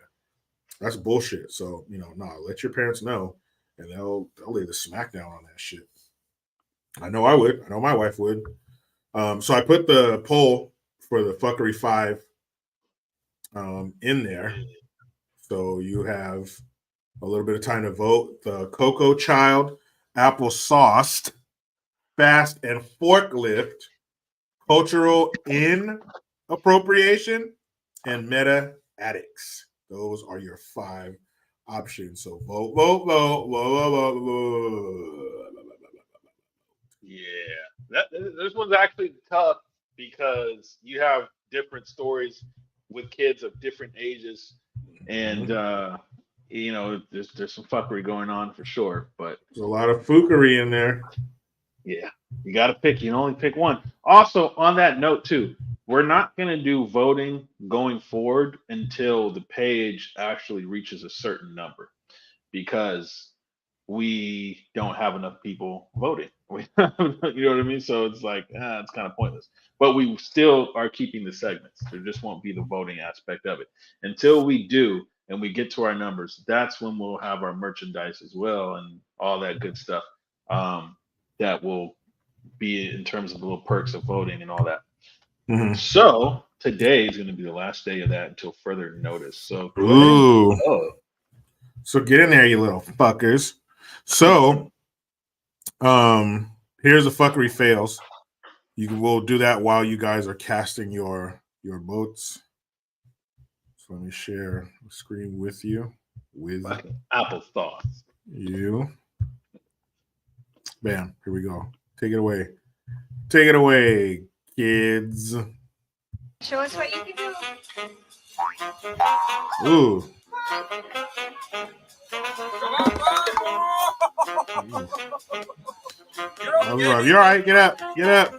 That's bullshit. So, let your parents know, and they'll lay the smackdown on that shit. I know I would. I know my wife would. So I put the poll for the Fuckery 5 in there. So you have a little bit of time to vote. The Cocoa Child, Apple Sauced, Fast and Forklift, Cultural Inappropriation, and Meta Addicts. Those are your 5 options. So vote. Yeah, this one's actually tough because you have different stories with kids of different ages, and there's some fuckery going on for sure. But there's a lot of fuckery in there. Yeah, you got to pick. You can only pick one. Also, on that note too, we're not going to do voting going forward until the page actually reaches a certain number, because we don't have enough people voting. You know what I mean? So it's like, it's kind of pointless. But we still are keeping the segments. There just won't be the voting aspect of it. Until we do and we get to our numbers, that's when we'll have our merchandise as well and all that good stuff. That will be in terms of the little perks of voting and all that. Mm-hmm. So today is going to be the last day of that until further notice. So So get in there, you little fuckers. So here's the fuckery fails. We'll do that while you guys are casting your votes. So let me share the screen with you. With Apple thoughts. You. Bam. Here we go. Take it away. Take it away, kids. Show us what you can do. Ooh. You're all right. Get up. Get up.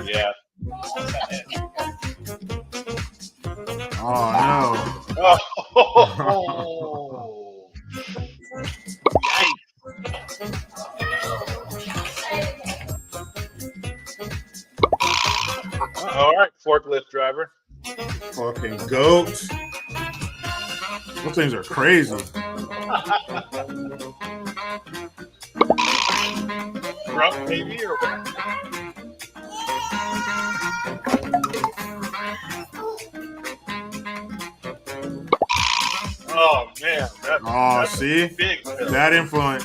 Yeah. Oh no. Oh. Yikes. All right, forklift driver. Fucking goats. Those things are crazy. Truck maybe or what? Oh man. That's see? Big that influence.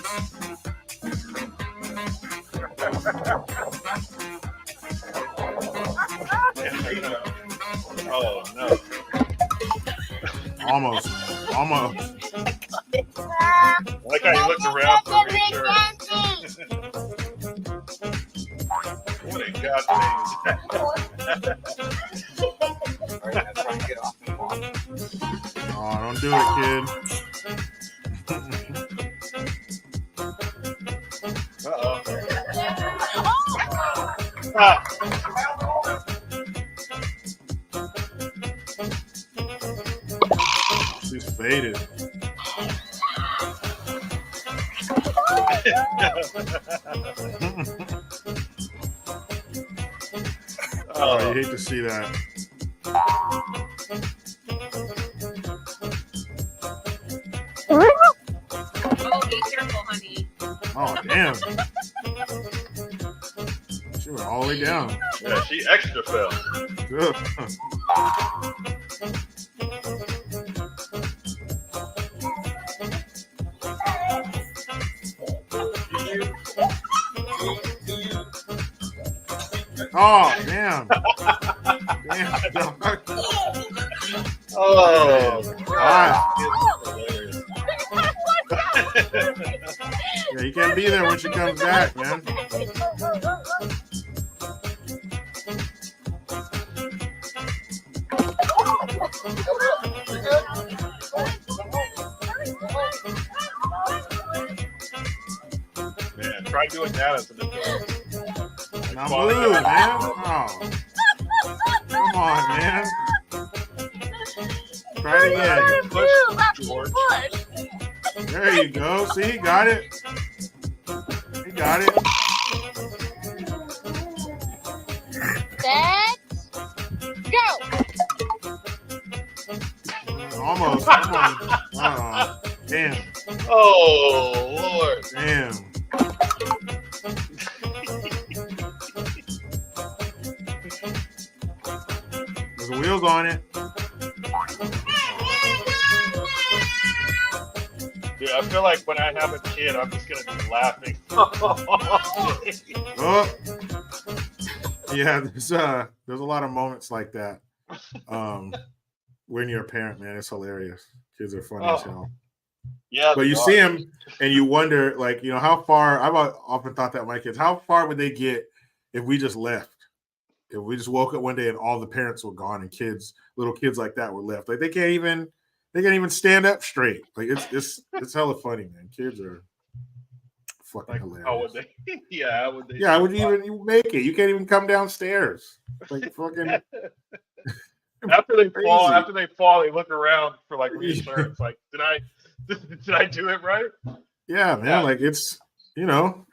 Oh no. Almost. I like how you looked around for reassurance. What a goddamn. Oh, don't do it, kid. Ah. She's faded. Oh, you hate to see that. Oh, be careful, honey. Oh, damn. She went all the way down. Yeah, she extra fell. Oh, damn. Damn, dog. Oh, God. Yeah, Yeah, you can't be there when she comes back, man. Man, try doing that as an adult. Now move, man. Oh. Come on, man. Try it again. Push, George. There you go. See, he got it. He got it. Set, go. Almost. Come on. Oh, damn. Oh, Lord. Damn. There's wheels on it. Dude, I feel like when I have a kid, I'm just going to be laughing. Oh. Yeah, there's a lot of moments like that. When you're a parent, man, it's hilarious. Kids are funny as hell. Yeah, but you see them and you wonder, like, you know, how far. I've often thought that with my kids, how far would they get if we just left? If we just woke up one day and all the parents were gone and little kids like that were left, like they can't even stand up straight. Like it's hella funny, man. Kids are fucking hilarious. How would they? Yeah, how would they? Yeah, I would even make it. You can't even come downstairs. Like fucking. After they Crazy. fall, they look around for like reassurance. Like, did I do it right? Yeah, man. Like it's, you know,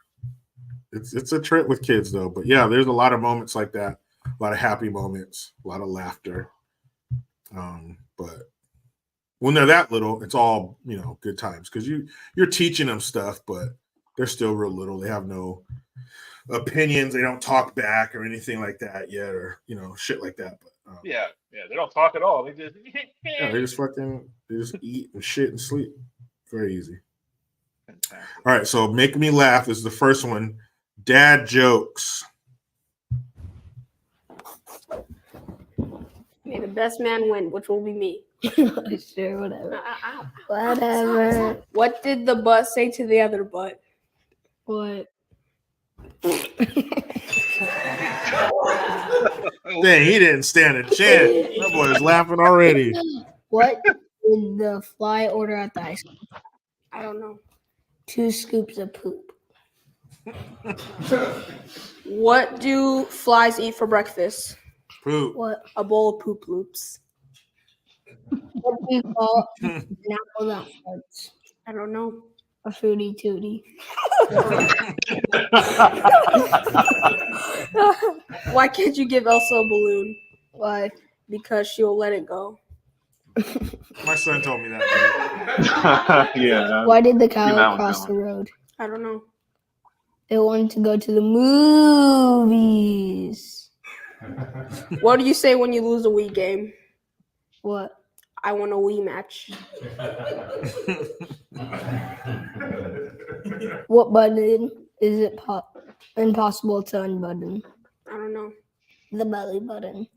it's a trip with kids though. But yeah, there's a lot of moments like that, a lot of happy moments, a lot of laughter. But when they're that little, it's all, you know, good times because you're teaching them stuff, but they're still real little. They have no opinions. They don't talk back or anything like that yet, or you know, shit like that. But Yeah, they don't talk at all. They just they just eat and shit and sleep. Very easy. All right, so make me laugh is the first one. Dad jokes. May the best man win, which will be me. Sure, whatever. Whatever. What did the butt say to the other butt? What? Dang, he didn't stand a chance. That boy is laughing already. What did the fly order at the ice cream? I don't know. 2 scoops of poop. What do flies eat for breakfast? Poop. What? A bowl of poop loops. What do you call an apple that farts? I don't know. A fruity tooty. Why can't you give Elsa a balloon? Why? Because she'll let it go. My son told me that. Yeah. Why did the cow cross the road? I don't know. It wanted to go to the movies. What do you say when you lose a Wii game? What? I won a Wii match. What button is it impossible to unbutton? I don't know. The belly button.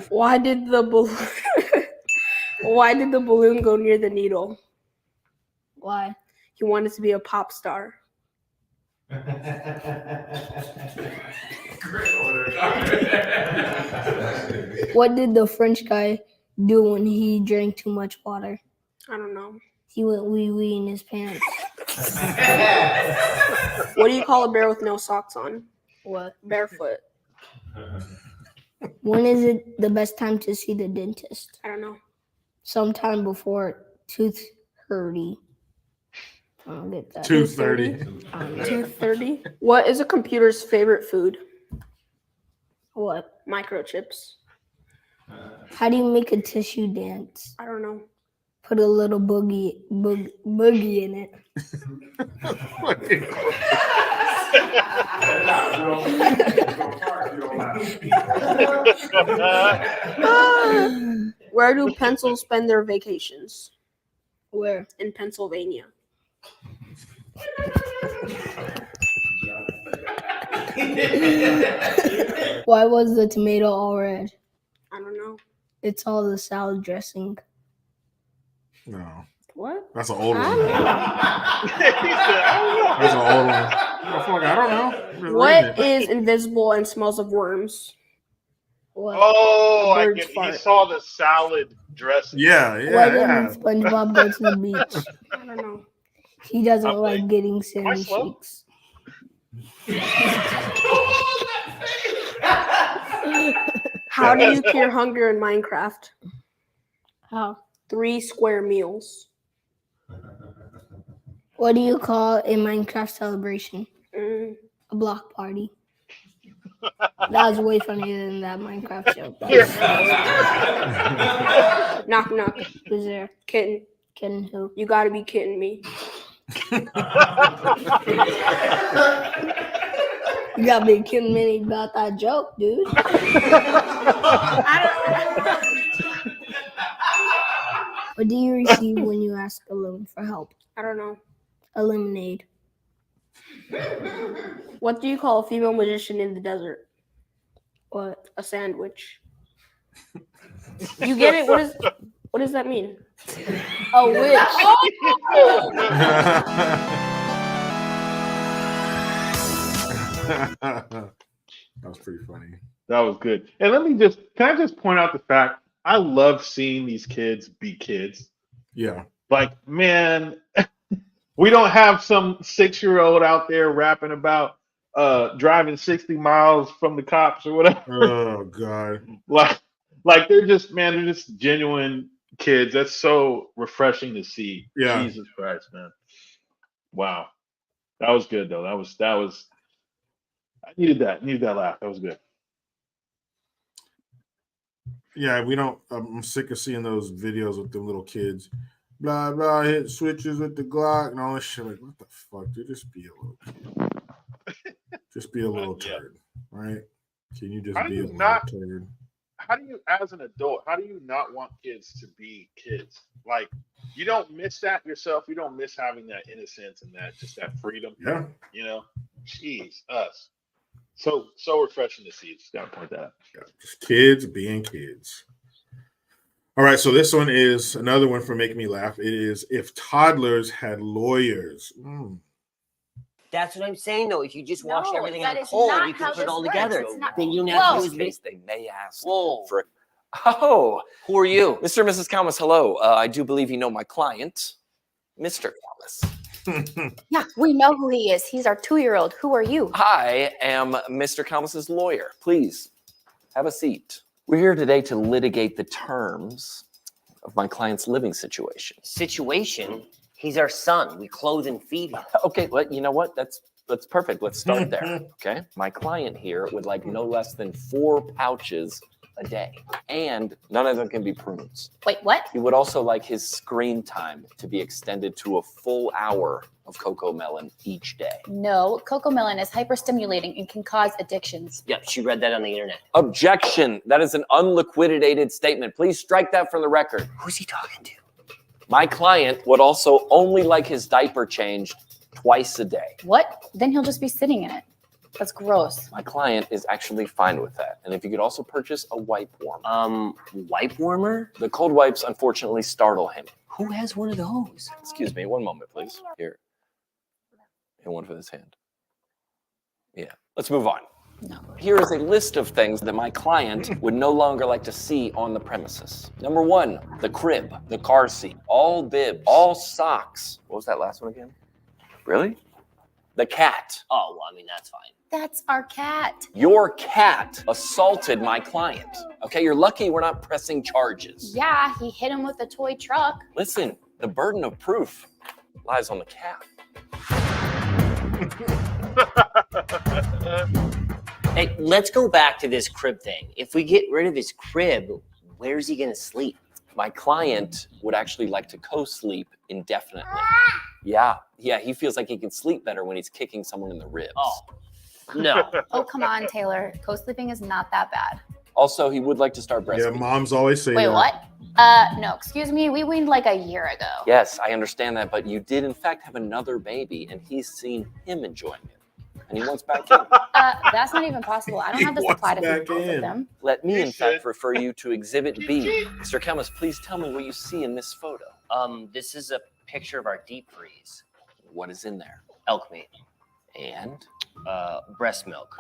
Why did the balloon go near the needle? Why? He wanted to be a pop star. What did the French guy do when he drank too much water? I don't know. He went wee wee in his pants. What do you call a bear with no socks on? What? Barefoot. When is it the best time to see the dentist? I don't know. Sometime before tooth hurty. I don't get that. 2:30. 2:30. What is a computer's favorite food? What? Microchips. How do you make a tissue dance? I don't know. Put a little boogie in it. Where do pencils spend their vacations? Where? In Pennsylvania. Why was the tomato all red? I don't know. It's all the salad dressing. No. What? That's an old I one. don't know. That's an old one. I don't know. I'm just reading What it. is invisible and smells of worms? What? Oh, A I bird's get. He fart. saw the salad dressing. Yeah, Why yeah, didn't yeah. SpongeBob go to the beach? I don't know. He doesn't I'm like late. getting Am I sandy slow? cheeks. How do you cure hunger in Minecraft? How? 3 square meals. What do you call a Minecraft celebration? Mm. A block party. That was way funnier than that Minecraft joke. Here. Knock knock. Who's there? Kitten. Kidding who? You gotta be kidding me. You gotta be kidding me about that joke, dude. What do you receive when you ask a loon for help? I don't know. A lemonade. What do you call a female magician in the desert? What? A sandwich. You get it? What does that mean? A witch. That was pretty funny. That was good. And can I just point out the fact I love seeing these kids be kids. Yeah. Like, man, we don't have some 6-year-old out there rapping about driving 60 miles from the cops or whatever. Oh God. Like they're just genuine kids. That's so refreshing to see. Yeah. Jesus Christ, man. Wow. That was good though. That was I needed that. Needed that laugh. That was good. Yeah, we don't. I'm sick of seeing those videos with them little kids. Blah blah, hit switches with the Glock and all this shit. Like, what the fuck, dude? Just be a little kid. Just be a little turd, right? Can you just be a little turd? How do you, as an adult, how do you not want kids to be kids? Like, you don't miss that yourself. You don't miss having that innocence and that freedom. Yeah. You know, jeez, us. So refreshing to see. Just gotta point that out. Yeah, just kids being kids. All right, so this one is another one for making me laugh. It is if toddlers had lawyers. That's what I'm saying, though. If you just wash No, everything that out is cold, not you can how put it this all works. together. It's not- Then you don't Whoa. have to use Case they may ask Whoa. for. Oh, who are you? Mr. and Mrs. Kalmas, hello. I do believe you know my client, Mr. Kalmas. Yeah, we know who he is. He's our 2-year-old. Who are you? I am Mr. Kalmas's lawyer. Please have a seat. We're here today to litigate the terms of my client's living situation. Situation? He's our son. We clothe and feed him. Okay, well, you know what? That's perfect. Let's start there. Okay. My client here would like no less than 4 pouches a day, and none of them can be prunes. Wait, what? He would also like his screen time to be extended to a full hour of cocoa melon each day. No, cocomelon is hyperstimulating and can cause addictions. Yep, she read that on the internet. Objection. That is an unliquidated statement. Please strike that from the record. Who's he talking to? My client would also only like his diaper changed twice a day. What? Then he'll just be sitting in it. That's gross. My client is actually fine with that. And if you could also purchase a wipe warmer. Wipe warmer? The cold wipes unfortunately startle him. Who has one of those? Excuse me, one moment, please. Here. And one for this hand. Yeah, let's move on. No. Here is a list of things that my client would no longer like to see on the premises. Number 1, the crib, the car seat, all bibs, all socks. What was that last one again? Really? The cat. Oh, well, I mean, that's fine. That's our cat. Your cat assaulted my client. Okay, you're lucky we're not pressing charges. Yeah, he hit him with a toy truck. Listen, the burden of proof lies on the cat. Hey, let's go back to this crib thing. If we get rid of his crib, where's he gonna sleep? My client would actually like to co-sleep indefinitely. Yeah, he feels like he can sleep better when he's kicking someone in the ribs. Oh, no. Oh, come on, Taylor. Co-sleeping is not that bad. Also, he would like to start breastfeeding. Yeah, moms always say Wait, that. what? No, excuse me. We weaned like a year ago. Yes, I understand that, but you did in fact have another baby, and he's seen him enjoying it. and he wants back in. That's not even possible. I don't have the supply to feed both of them. Let me, in fact, refer you to Exhibit B. Sir Chemist, please tell me what you see in this photo. This is a picture of our deep freeze. What is in there? Elk meat. And? Breast milk.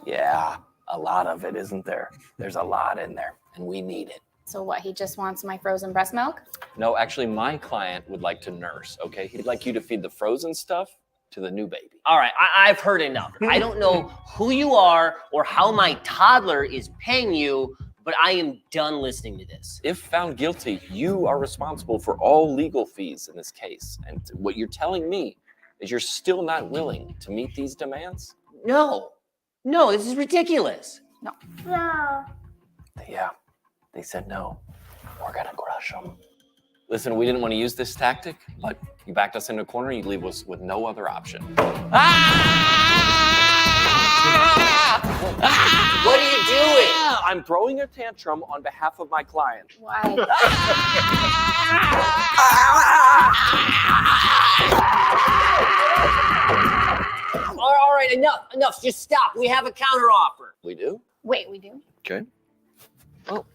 Yeah, a lot of it, isn't there? There's a lot in there, and we need it. So what, he just wants my frozen breast milk? No, actually, my client would like to nurse, okay? He'd like you to feed the frozen stuff to the new baby. All right, I've heard enough. I don't know who you are or how my toddler is paying you, but I am done listening to this. If found guilty, you are responsible for all legal fees in this case. And what you're telling me is you're still not willing to meet these demands? No, this is ridiculous. No. Yeah, they said no. We're gonna crush them. Listen, we didn't want to use this tactic, but you backed us into a corner, you leave us with no other option. What are you doing? I'm throwing a tantrum on behalf of my client. Why? All right, enough. Just stop. We have a counteroffer. We do? Wait, we do? Okay. Oh.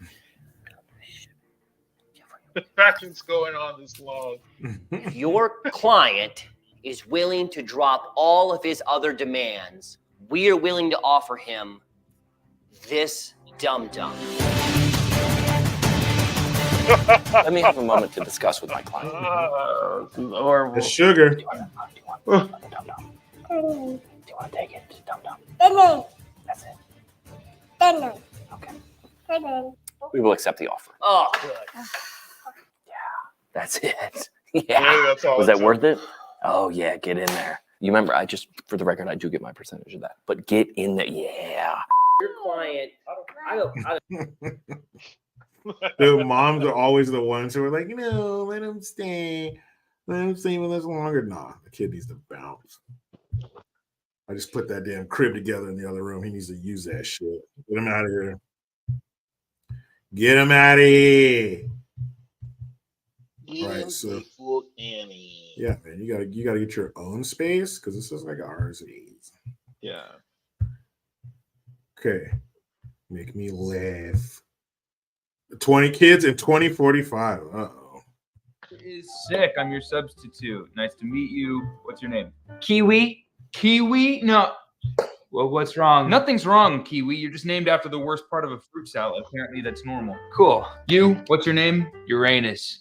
What's going on this long? If your client is willing to drop all of his other demands, we are willing to offer him this dum-dum. Let me have a moment to discuss with my client. This is horrible. The sugar. Do you want to take it? Just dum-dum. That's it. Okay. We will accept the offer. Oh, good. That's it. Yeah. That's all Was it that worth it? Oh, yeah. Get in there. You remember, for the record, I do get my percentage of that. But get in there. Yeah. Your client, The moms are always the ones who are like, let him stay. Let him stay with us longer. Nah, the kid needs to bounce. I just put that damn crib together in the other room. He needs to use that shit. Get him out of here. Get him out of here. Right, so yeah, man, you gotta get your own space because this is like ours is. Yeah. Okay, make me laugh. 20 kids in 2045. Uh-oh. Is sick. I'm your substitute. Nice to meet you. What's your name? Kiwi? Kiwi? No. Well, what's wrong? Nothing's wrong, Kiwi. You're just named after the worst part of a fruit salad. Apparently, that's normal. Cool. You? What's your name? Uranus.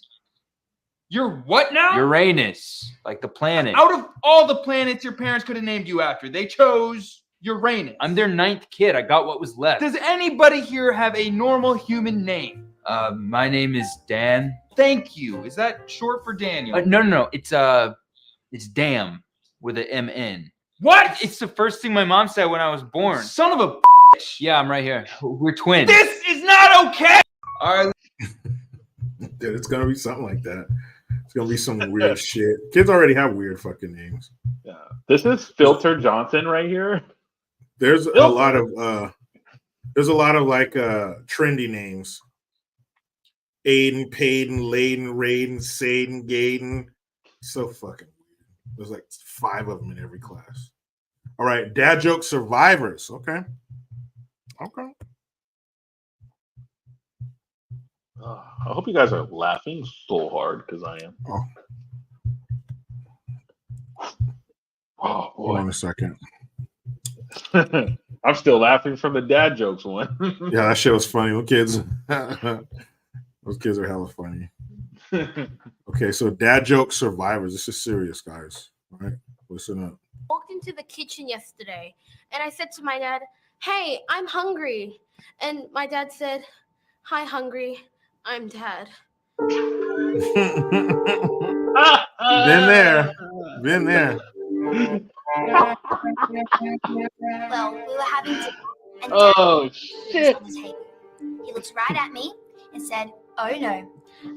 You're what now? Uranus, like the planet. Out of all the planets your parents could have named you after, they chose Uranus. I'm their 9th kid. I got what was left. Does anybody here have a normal human name? My name is Dan. Thank you. Is that short for Daniel? No. It's Dam with an M-N. What? It's the first thing my mom said when I was born. Son of a bitch. Yeah, I'm right here. We're twins. This is not okay. All right. Dude, it's gonna be something like that. It's gonna be some weird shit. Kids already have weird fucking names. Yeah. This is Filter Johnson right here. There's a lot of like trendy names. Aiden, Payden, Layden, Raiden, Saden, Gaden. So fucking weird. There's like 5 of them in every class. All right, dad joke survivors. Okay. I hope you guys are laughing so hard because I am. Oh boy. Hold on a second. I'm still laughing from the dad jokes one. Yeah, that shit was funny. Those kids are hella funny. Okay, so dad joke survivors. This is serious, guys. All right, listen up. Walked into the kitchen yesterday and I said to my dad, "Hey, I'm hungry." And my dad said, "Hi, hungry. I'm Dad." Been there. Well, we were having tea, and Oh Dad shit! was on the table. He looked right at me and said, "Oh no,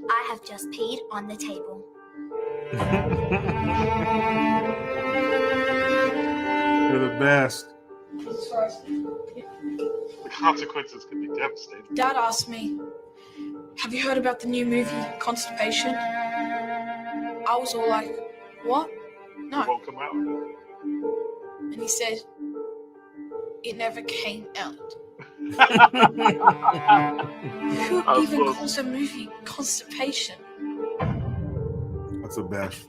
I have just peed on the table." You're the best. The consequences could be devastating. Dad asked me, "Have you heard about the new movie, Constipation?" I was all like, "What? No." It won't come out. and he said, "It never came out." Who even calls a movie Constipation? That's the best.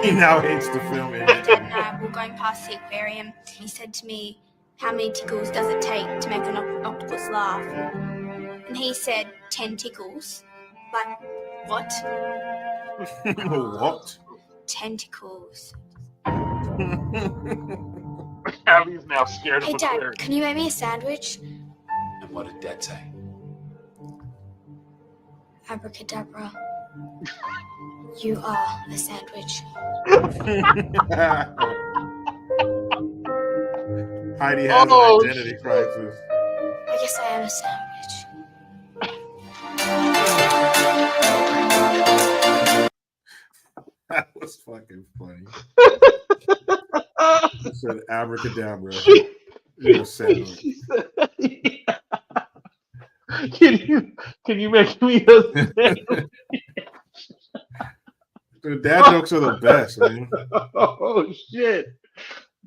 He now hates the film industry. We're going past the aquarium. He said to me, "How many tickles does it take to make an octopus laugh?" And he said, 10 tickles. Like, what? What? Tentacles. Abby's now scared Hey, of Dad, aquarium. can you make me a sandwich? And what did Dad say? Abracadabra. You are a sandwich. Heidi has an identity crisis. I guess I am a sandwich. That was fucking funny. He said abracadabra. You're a sandwich. Can you make me a sandwich? Dude, dad jokes are the best, man. Oh shit,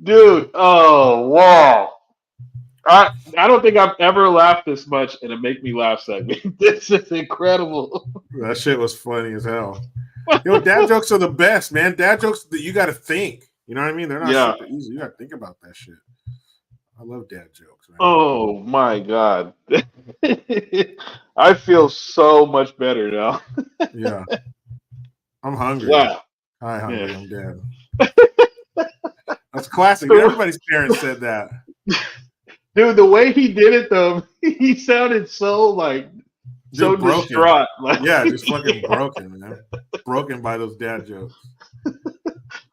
dude! Oh wow! I don't think I've ever laughed this much in a make me laugh segment. This is incredible. That shit was funny as hell. Yo, dad jokes are the best, man. Dad jokes that you got to think. You know what I mean? They're not super easy. You got to think about that shit. I love dad jokes, man. Oh my god! I feel so much better now. Yeah, I'm hungry. Wow. Hi, hungry. Yeah. I'm dead. That's classic. Everybody's parents said that. Dude, the way he did it though, he sounded so like so broken. distraught. Like, yeah, just fucking broken, man. Broken by those dad jokes.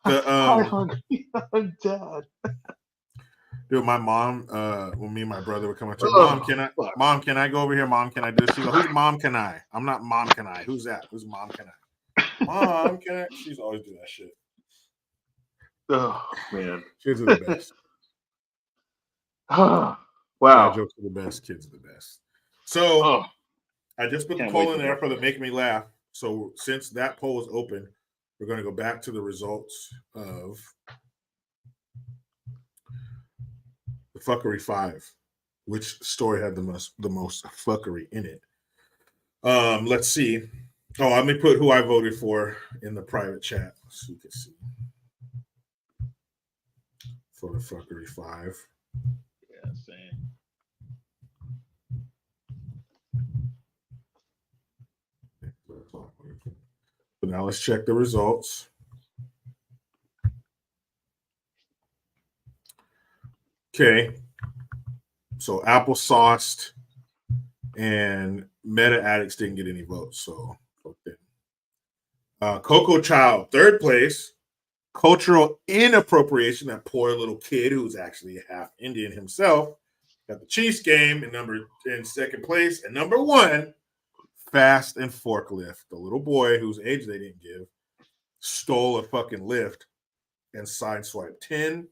I'm hungry. I'm dead. Dude, my mom, when me and my brother would come up to her, Mom, can I go over here? Mom, can I do this? She goes, who's Mom, can I? I'm not Mom, can I? Who's that? Who's Mom, can I? Mom, can I? She's always do that shit. Oh, man. Kids are the best. Wow. Dad jokes are the best. Kids are the best. So, I just put the poll in there for the Make Me Laugh. So, since that poll is open, we're going to go back to the results of the Fuckery 5. Which story had the most fuckery in it? Let's see. Oh, let me put who I voted for in the private chat so you can see. For the Fuckery 5. Yeah, same. So now let's check the results. Okay. So Applesauced and Meta Addicts didn't get any votes. So okay. Coco Child, third place. Cultural inappropriation, that poor little kid who's actually half Indian himself, got the Chiefs game in second place. And number one, Fast and Forklift, the little boy whose age they didn't give, stole a fucking lift and sideswiped 10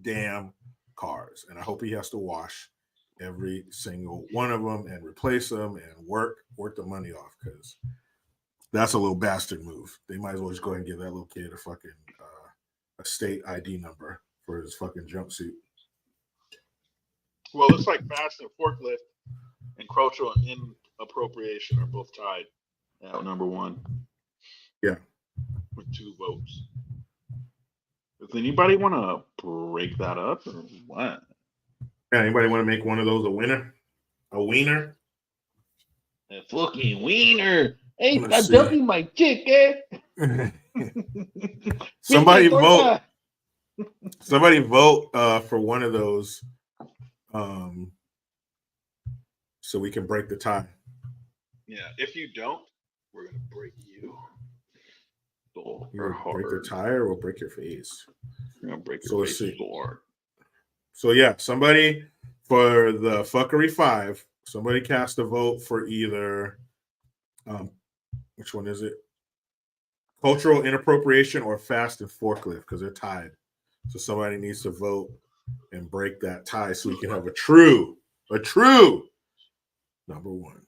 damn cars. And I hope he has to wash every single one of them and replace them and work the money off, because that's a little bastard move. They might as well just go ahead and give that little kid a fucking a state ID number for his fucking jumpsuit. Well, it looks like Fast and Forklift and cultural inappropriation are both tied at number one. Yeah. With 2 votes. Does anybody want to break that up or what? Yeah, anybody want to make one of those a winner? A wiener? A fucking wiener. Hey, I'm Let's see. dumping my chick, eh? Somebody vote. Somebody vote for one of those so we can break the tie. Yeah, if you don't, we're going to break you. Either break the tie or we'll break your face. We're going to break So your let's face see. hard. So yeah, somebody for the Fuckery 5, somebody cast a vote for either which one is it? Cultural inappropriation or Fast and Forklift, because they're tied. So somebody needs to vote and break that tie so we can have a true number one.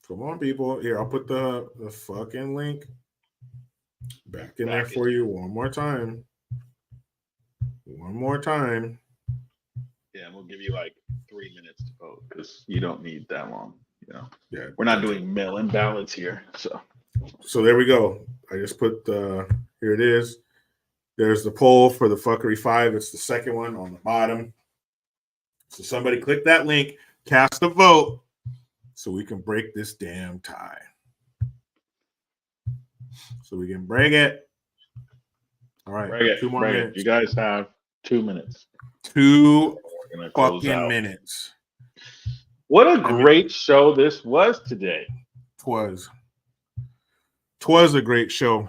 Come on, people. Here, I'll put the fucking link Back in there for you one more time. One more time. Yeah, and we'll give you like 3 minutes to vote because you don't need that long. You know, Yeah, we're not doing mail-in ballots here, so. So there we go. I just put here it is. There's the poll for the Fuckery 5. It's the second one on the bottom. So somebody click that link, cast a vote, so we can break this damn tie. So we can break it. All right, Break it, 2 more break minutes. it. You guys have 2 minutes. 2 We're gonna close fucking out. minutes. What a great show this was today. Twas a great show.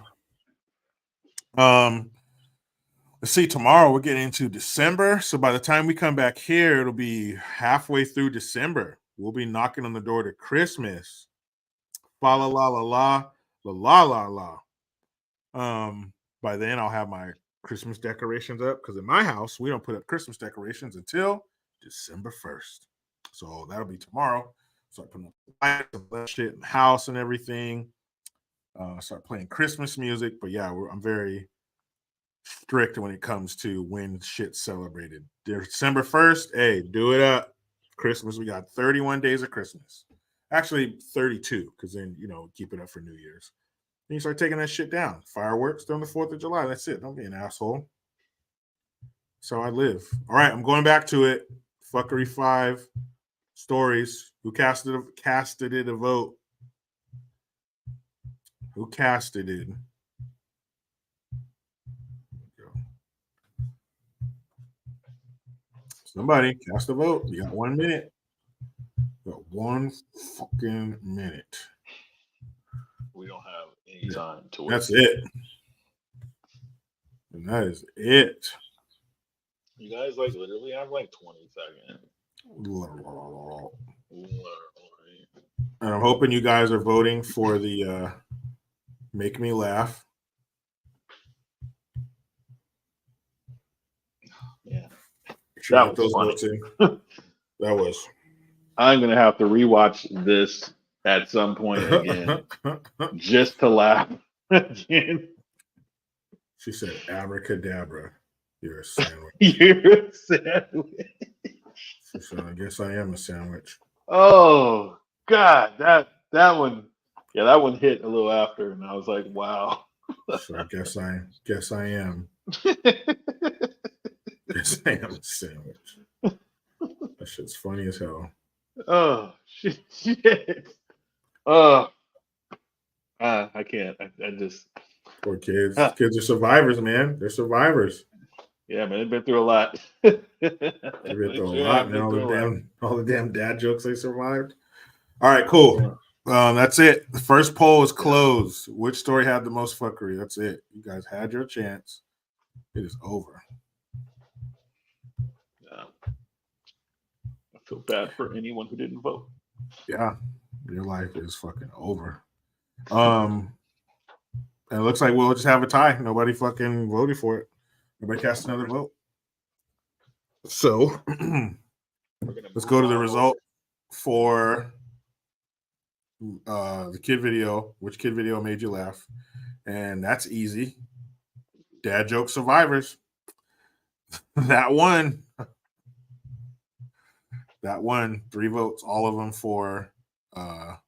Let's see, tomorrow we're getting into December. So by the time we come back here, it'll be halfway through December. We'll be knocking on the door to Christmas. Fa la la la la la la la la. By then I'll have my Christmas decorations up because in my house we don't put up Christmas decorations until December 1st. So that'll be tomorrow. Start putting up lights and that shit in the house and everything. Start playing Christmas music. But yeah, I'm very strict when it comes to when shit's celebrated. December 1st, hey, do it up. Christmas, we got 31 days of Christmas. Actually, 32, because then, keep it up for New Year's. Then you start taking that shit down. Fireworks during the 4th of July. That's it. Don't be an asshole. That's how I live. All right, I'm going back to it. Fuckery 5 stories. Who casted it a vote? Who casted it? Somebody cast a vote. You got 1 minute. You got 1 fucking minute. We don't have any time to wait. That's it. And that is it. You guys literally have 20 seconds. And I'm hoping you guys are voting for the Make Me Laugh. Yeah. Sure, That get was those funny. votes in. That was. I'm gonna have to rewatch this at some point again, just to laugh again. She said, "Abracadabra, you're a sandwich." You're a sandwich. She said, "I guess I am a sandwich." Oh God, that one, yeah, that one hit a little after, and I was like, wow. So I guess I am. Guess I am a sandwich. That shit's funny as hell. Oh shit. Oh, I can't. I just. Poor kids. Kids are survivors, man. They're survivors. Yeah, man, they've been through a lot. They've been through a lot, man. All the damn dad jokes they survived. All right, cool. That's it. The first poll is closed. Which story had the most fuckery? That's it. You guys had your chance. It is over. Yeah. I feel bad for anyone who didn't vote. Yeah, your life is fucking over. And it looks like we'll just have a tie. Nobody fucking voted for it. Nobody cast another vote. So let's go to the result for the kid video. Which kid video made you laugh? And that's easy. Dad joke survivors. That one. 3 votes, all of them for the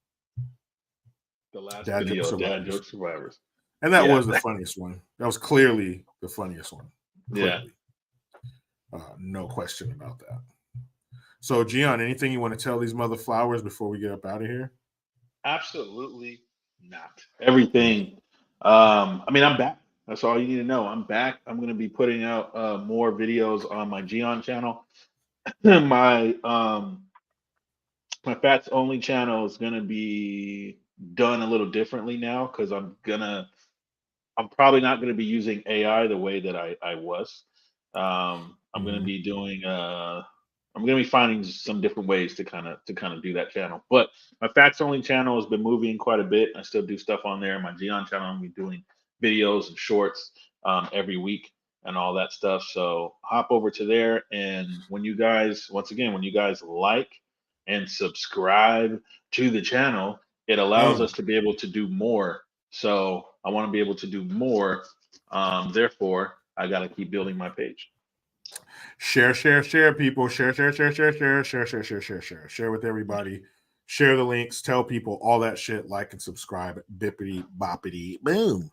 last Dad video, joke Dad joke survivors. And that was the funniest one. That was clearly the funniest one. Clearly. Yeah. No question about that. So, GION, anything you want to tell these mother flowers before we get up out of here? Absolutely not. Everything. I'm back. That's all you need to know. I'm back. I'm going to be putting out more videos on my GION channel. my Fats Only channel is going to be done a little differently now because I'm probably not going to be using AI the way that I was. I'm going to be doing I'm going to be finding some different ways to kind of do that channel. But my Facts Only channel has been moving quite a bit. I still do stuff on there. My GION channel, I'm going to be doing videos and shorts every week and all that stuff. So hop over to there. And when you guys like and subscribe to the channel, it allows us to be able to do more. So I want to be able to do more. Therefore, I got to keep building my page. Share, people. Share with everybody. Share the links. Tell people all that shit. Like and subscribe. Bippity boppity boom.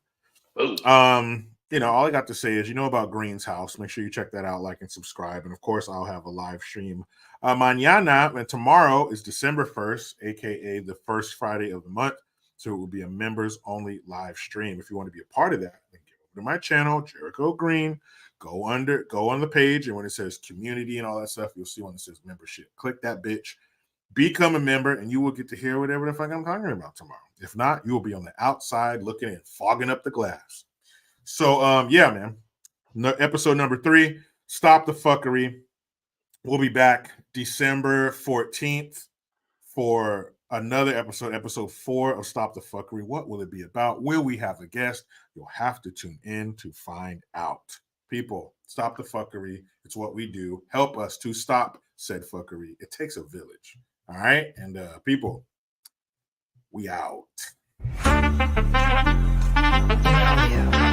All I got to say is, about Green's house. Make sure you check that out. Like and subscribe. And of course, I'll have a live stream mañana. And tomorrow is December 1st, aka the first Friday of the month. So it will be a members only live stream. If you want to be a part of that, then go to my channel, Jericho Green. Go on the page, and when it says community and all that stuff, you'll see one that says membership. Click that bitch, become a member, and you will get to hear whatever the fuck I'm talking about tomorrow. If not, you will be on the outside looking and fogging up the glass. So, yeah, man. Episode number 3, Stop the Fuckery. We'll be back December 14th for another episode 4 of Stop the Fuckery. What will it be about? Will we have a guest? You'll have to tune in to find out. People, stop the fuckery. It's what we do. Help us to stop said fuckery. It takes a village. All right? And people, we out. Yeah.